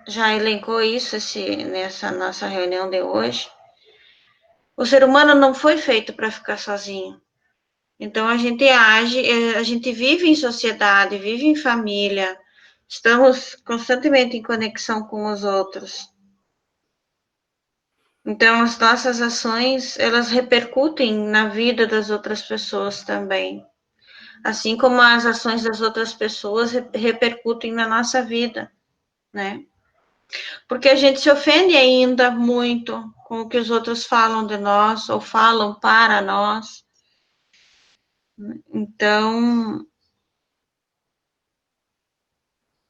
já elencou isso nessa nossa reunião de hoje. O ser humano não foi feito para ficar sozinho. Então a gente age, a gente vive em sociedade, vive em família, estamos constantemente em conexão com os outros. Então as nossas ações, elas repercutem na vida das outras pessoas também. Assim como as ações das outras pessoas repercutem na nossa vida, né? Porque a gente se ofende ainda muito com o que os outros falam de nós ou falam para nós. Então,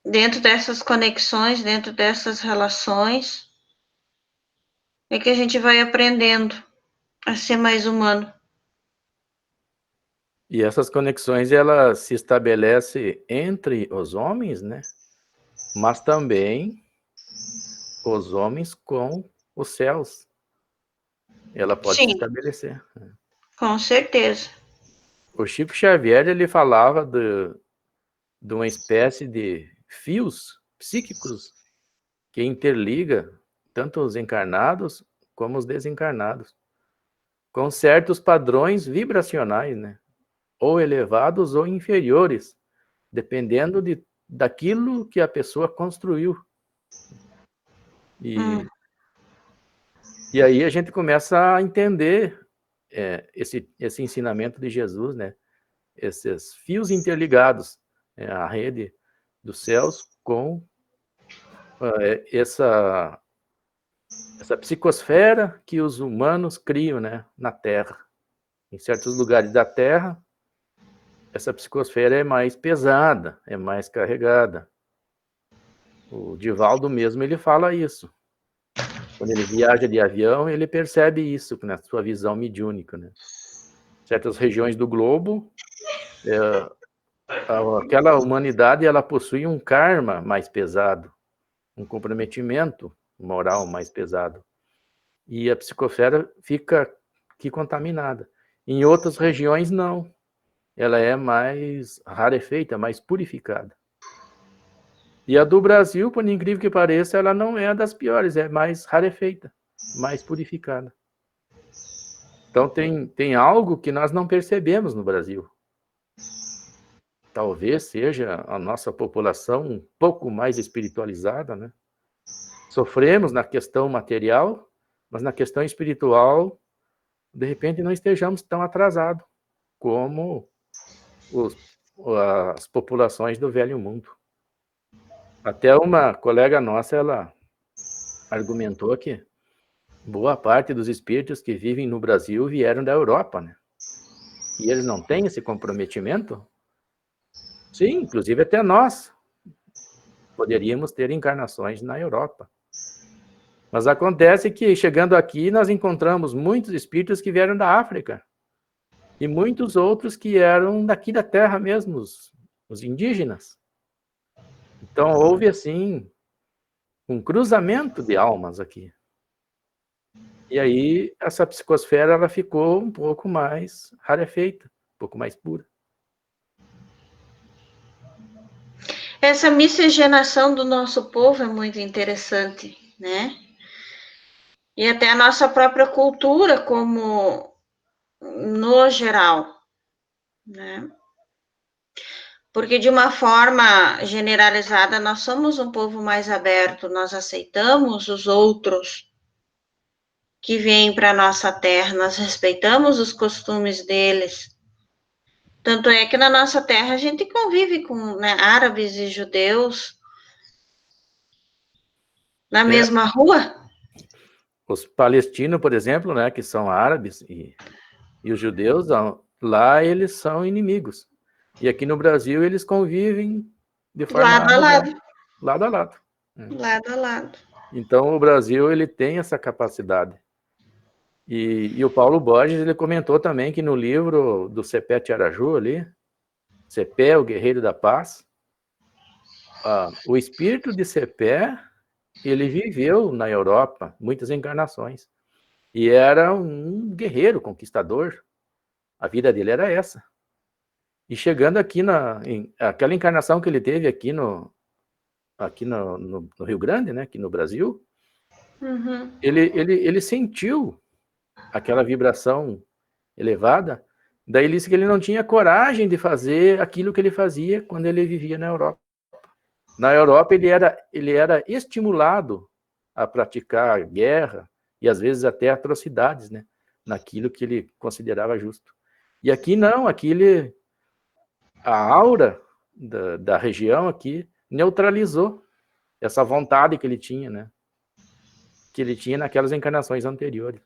dentro dessas conexões, dentro dessas relações, é que a gente vai aprendendo a ser mais humano.
E essas conexões, elas se estabelecem entre os homens, né? Mas também os homens com os céus. Ela pode se
Sim,
estabelecer.
com certeza.
O Chico Xavier, ele falava de uma espécie de fios psíquicos que interliga tanto os encarnados como os desencarnados, com certos padrões vibracionais, né? Ou elevados ou inferiores, dependendo daquilo que a pessoa construiu. E aí a gente começa a entender esse ensinamento de Jesus, né? Esses fios interligados, a rede dos céus com essa psicosfera que os humanos criam, né, na Terra. Em certos lugares da Terra, essa psicosfera é mais pesada, é mais carregada. O Divaldo mesmo, ele fala isso. Quando ele viaja de avião, ele percebe isso na sua visão mediúnica, né? Certas regiões do globo, aquela humanidade, ela possui um karma mais pesado, um comprometimento moral mais pesado. E a psicosfera fica aqui contaminada. Em outras regiões, não. Ela é mais rarefeita, mais purificada. E a do Brasil, por incrível que pareça, ela não é das piores, é mais rarefeita, mais purificada. Então tem algo que nós não percebemos no Brasil. Talvez seja a nossa população um pouco mais espiritualizada, né? Sofremos na questão material, mas na questão espiritual, de repente não estejamos tão atrasados como as populações do Velho Mundo. Até uma colega nossa, ela argumentou que boa parte dos espíritos que vivem no Brasil vieram da Europa, né? E eles não têm esse comprometimento? Sim, inclusive até nós poderíamos ter encarnações na Europa. Mas acontece que, chegando aqui, nós encontramos muitos espíritos que vieram da África e muitos outros que eram daqui da Terra mesmo, os indígenas. Então, houve, assim, um cruzamento de almas aqui. E aí, essa psicosfera, ela ficou um pouco mais rarefeita, um pouco mais pura.
Essa miscigenação do nosso povo é muito interessante, né? E até a nossa própria cultura, como no geral, né? Porque, de uma forma generalizada, nós somos um povo mais aberto, nós aceitamos os outros que vêm para a nossa terra, nós respeitamos os costumes deles. Tanto é que na nossa terra a gente convive com, né, árabes e judeus na mesma rua.
Os palestinos, por exemplo, né, que são árabes, e os judeus, lá eles são inimigos. E aqui no Brasil eles convivem de forma
Lado a lado.
Lado a lado.
Lado a lado.
Então o Brasil, ele tem essa capacidade. E o Paulo Borges, ele comentou também que no livro do Cepé Tiaraju ali, Cepé, o Guerreiro da Paz, o espírito de Cepé, ele viveu na Europa muitas encarnações. E era um guerreiro, conquistador. A vida dele era essa. E chegando aqui, aquela encarnação que ele teve aqui no Rio Grande, né, aqui no Brasil, ele sentiu aquela vibração elevada. Daí ele disse que ele não tinha coragem de fazer aquilo que ele fazia quando ele vivia na Europa. Na Europa, ele era estimulado a praticar guerra e, às vezes, até atrocidades, né, naquilo que ele considerava justo. E aqui não, aqui a aura da região aqui neutralizou essa vontade que ele tinha, né? que ele tinha naquelas encarnações anteriores.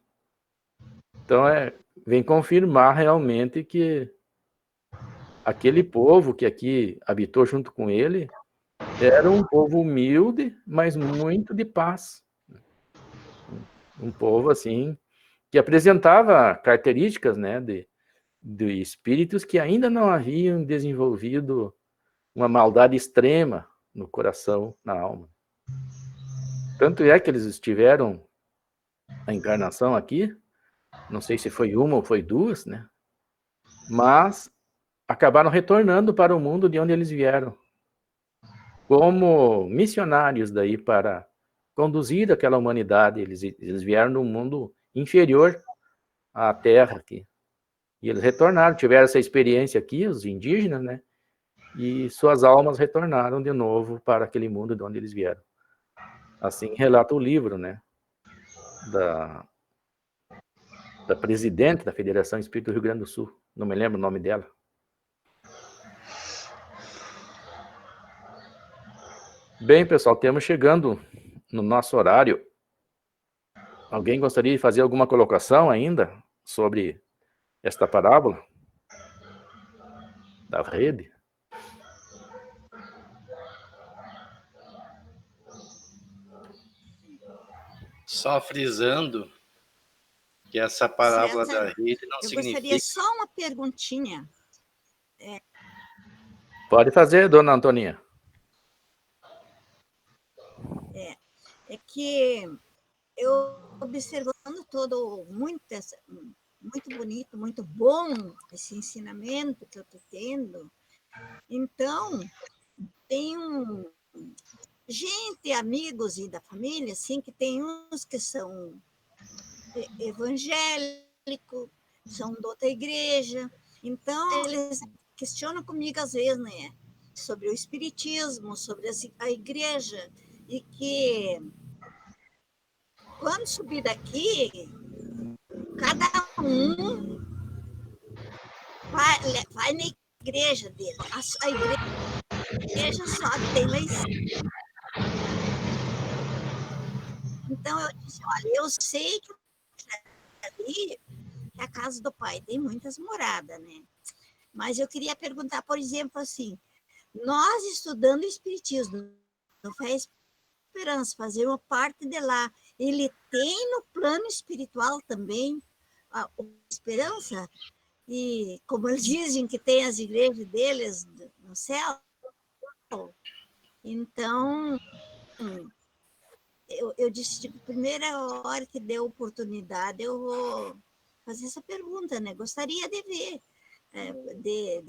Então, vem confirmar realmente que aquele povo que aqui habitou junto com ele era um povo humilde, mas muito de paz. Um povo, assim, que apresentava características, né, de espíritos que ainda não haviam desenvolvido uma maldade extrema no coração, na alma. Tanto é que eles estiveram a encarnação aqui, não sei se foi uma ou foi duas, né? Mas acabaram retornando para o mundo de onde eles vieram, como missionários daí para conduzir aquela humanidade. Eles vieram de um mundo inferior à Terra aqui. E eles retornaram, tiveram essa experiência aqui, os indígenas, né? E suas almas retornaram de novo para aquele mundo de onde eles vieram. Assim relata o livro, né? Da presidente da Federação Espírita do Rio Grande do Sul. Não me lembro o nome dela. Bem, pessoal, estamos chegando no nosso horário. Alguém gostaria de fazer alguma colocação ainda sobre esta parábola da rede?
Só frisando que essa parábola
César,
da rede não
eu
significa...
gostaria só uma perguntinha.
Pode fazer, dona Antoninha.
É que eu observando todo muito bonito, muito bom esse ensinamento que eu estou tendo. Então, tenho gente, amigos e da família, assim, que tem uns que são evangélicos, são de outra igreja. Então, eles questionam comigo às vezes, né, sobre o espiritismo, sobre a igreja, e que quando subir daqui, cada um vai na igreja dele. A igreja só tem lá em cima. Então eu disse, olha, eu sei que ali é a casa do pai, tem muitas moradas, né? Mas eu queria perguntar, por exemplo, assim, nós estudando espiritismo, não faz esperança, fazer uma parte de lá, ele tem no plano espiritual também a esperança? E como eles dizem que tem as igrejas deles no céu, então eu disse, tipo, primeira hora que deu oportunidade, eu vou fazer essa pergunta, né? Gostaria de ver, de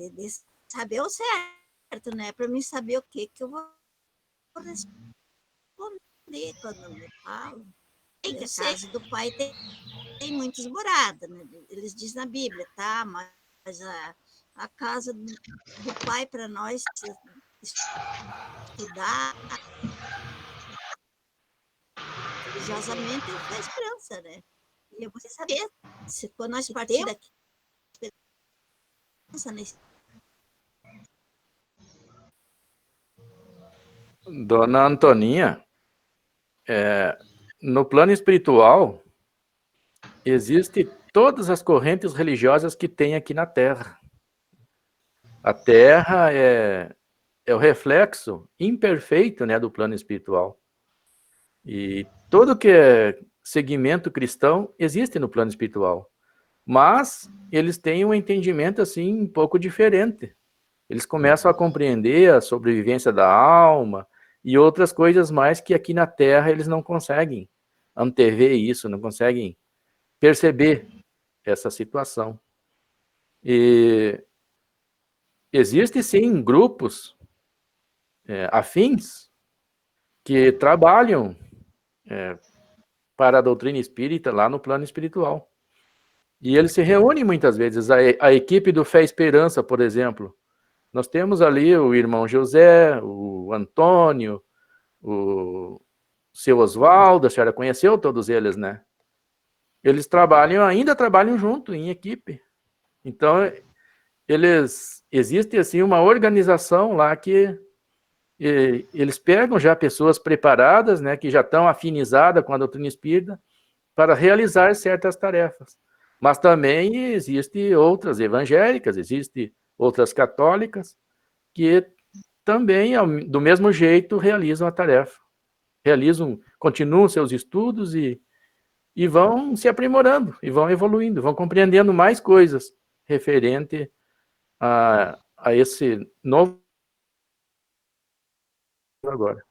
saber o certo, né? Para mim saber o que eu vou responder quando me falam. Que a casa do pai tem muitas moradas, né? Eles dizem na Bíblia, tá? Mas a casa do pai para nós estudar religiosamente é esperança, né? E eu vou saber se quando nós partimos daqui, esperança nesse.
Dona Antoninha, no plano espiritual, existem todas as correntes religiosas que tem aqui na Terra. A Terra é o reflexo imperfeito, né, do plano espiritual. E todo que é segmento cristão existe no plano espiritual. Mas eles têm um entendimento assim um pouco diferente. Eles começam a compreender a sobrevivência da alma e outras coisas mais que aqui na Terra eles não conseguem antever isso, não conseguem perceber essa situação. E existem sim grupos afins que trabalham para a doutrina espírita lá no plano espiritual. E eles se reúnem muitas vezes. A equipe do Fé e Esperança, por exemplo, nós temos ali o irmão José, o Antônio, o seu Oswaldo, a senhora conheceu todos eles, né? Eles ainda trabalham junto, em equipe. Então, existe assim uma organização lá que eles pegam já pessoas preparadas, né, que já estão afinizadas com a doutrina espírita, para realizar certas tarefas. Mas também existem outras evangélicas, existem outras católicas, que também, do mesmo jeito, realizam a tarefa. Continuam seus estudos e vão se aprimorando, e vão evoluindo, vão compreendendo mais coisas referente a esse novo agora.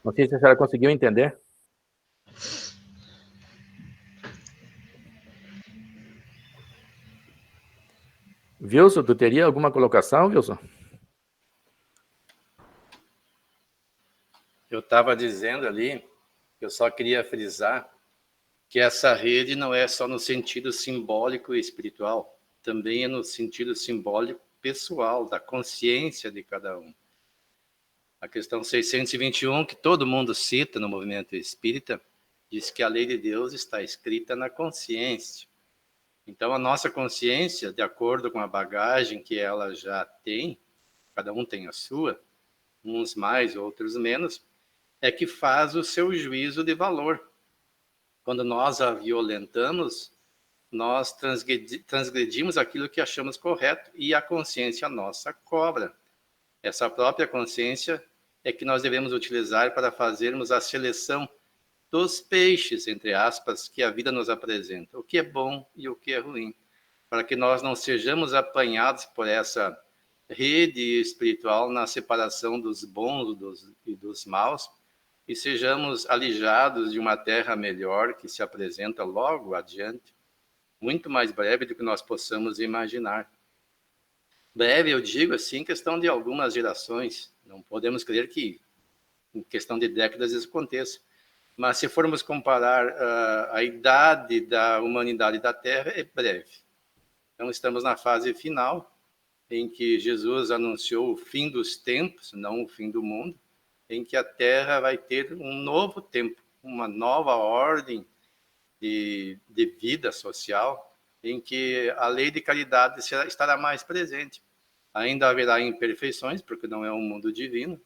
Não sei se a senhora conseguiu entender. Wilson, tu teria alguma colocação, Wilson?
Eu estava dizendo ali, eu só queria frisar que essa rede não é só no sentido simbólico e espiritual, também é no sentido simbólico pessoal, da consciência de cada um. A questão 621, que todo mundo cita no movimento espírita, diz que a lei de Deus está escrita na consciência. Então, a nossa consciência, de acordo com a bagagem que ela já tem, cada um tem a sua, uns mais, outros menos, é que faz o seu juízo de valor. Quando nós a violentamos, nós transgredimos aquilo que achamos correto e a consciência nossa cobra. Essa própria consciência é que nós devemos utilizar para fazermos a seleção dos peixes, entre aspas, que a vida nos apresenta, o que é bom e o que é ruim, para que nós não sejamos apanhados por essa rede espiritual na separação dos bons e dos maus, e sejamos alijados de uma terra melhor que se apresenta logo adiante, muito mais breve do que nós possamos imaginar. Breve, eu digo assim, questão de algumas gerações. Não podemos crer que em questão de décadas isso aconteça. Mas se formos comparar a idade da humanidade da Terra, é breve. Então estamos na fase final, em que Jesus anunciou o fim dos tempos, não o fim do mundo, em que a Terra vai ter um novo tempo, uma nova ordem de vida social, em que a lei de caridade estará mais presente. Ainda haverá imperfeições, porque não é um mundo divino,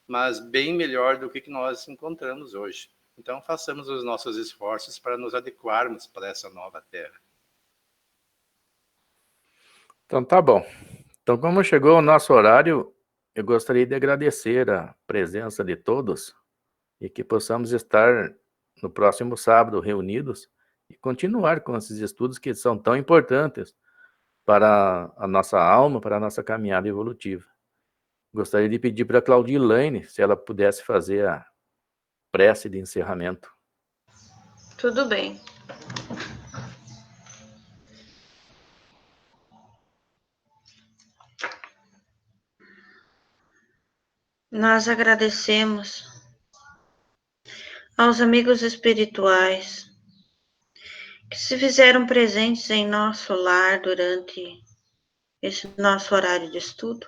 mas bem melhor do que nós encontramos hoje. Então, façamos os nossos esforços para nos adequarmos para essa nova Terra.
Então, tá bom. Então, como chegou o nosso horário, eu gostaria de agradecer a presença de todos e que possamos estar no próximo sábado reunidos e continuar com esses estudos que são tão importantes para a nossa alma, para a nossa caminhada evolutiva. Gostaria de pedir para a Claudilane, se ela pudesse fazer a prece de encerramento.
Tudo bem. Nós agradecemos aos amigos espirituais que se fizeram presentes em nosso lar durante esse nosso horário de estudo.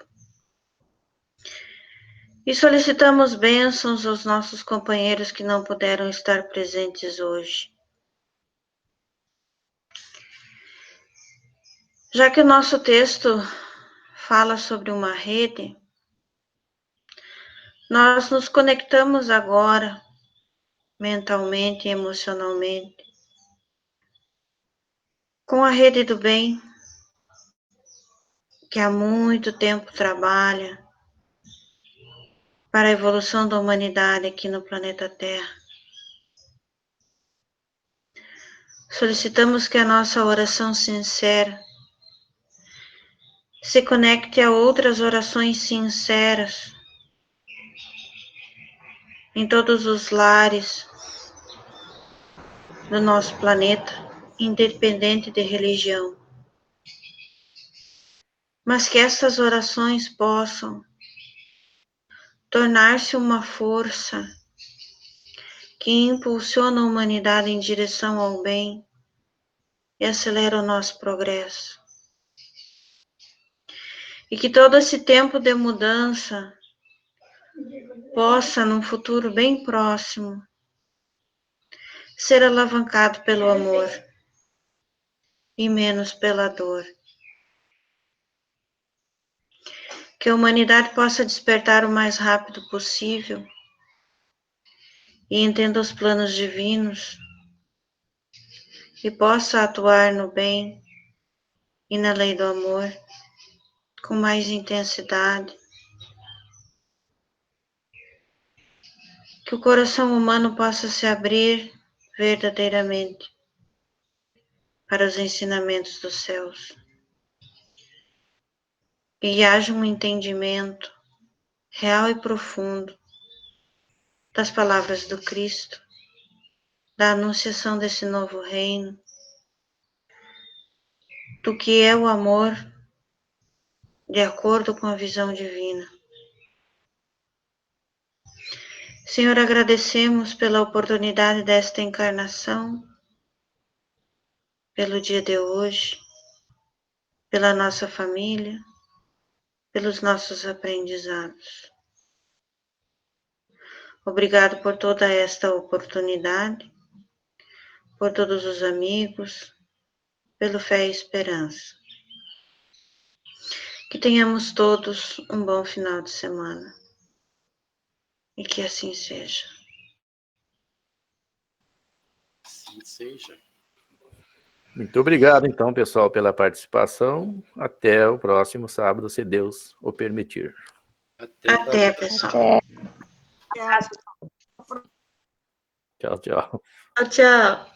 E solicitamos bênçãos aos nossos companheiros que não puderam estar presentes hoje. Já que o nosso texto fala sobre uma rede, nós nos conectamos agora, mentalmente e emocionalmente, com a rede do bem, que há muito tempo trabalha para a evolução da humanidade aqui no planeta Terra. Solicitamos que a nossa oração sincera se conecte a outras orações sinceras em todos os lares do nosso planeta, independente de religião. Mas que essas orações possam tornar-se uma força que impulsiona a humanidade em direção ao bem e acelera o nosso progresso. E que todo esse tempo de mudança possa, num futuro bem próximo, ser alavancado pelo amor e menos pela dor. que a humanidade possa despertar o mais rápido possível e entenda os planos divinos e possa atuar no bem e na lei do amor com mais intensidade. Que o coração humano possa se abrir verdadeiramente para os ensinamentos dos céus. E haja um entendimento real e profundo das palavras do Cristo, da anunciação desse novo reino, do que é o amor de acordo com a visão divina. Senhor, agradecemos pela oportunidade desta encarnação, pelo dia de hoje, pela nossa família, pelos nossos aprendizados. Obrigado por toda esta oportunidade, por todos os amigos, pelo fé e esperança. Que tenhamos todos um bom final de semana. E que assim seja.
Assim seja.
Muito obrigado, então, pessoal, pela participação. Até o próximo sábado, se Deus o permitir.
Até, pessoal.
Tchau, tchau.
Tchau, tchau.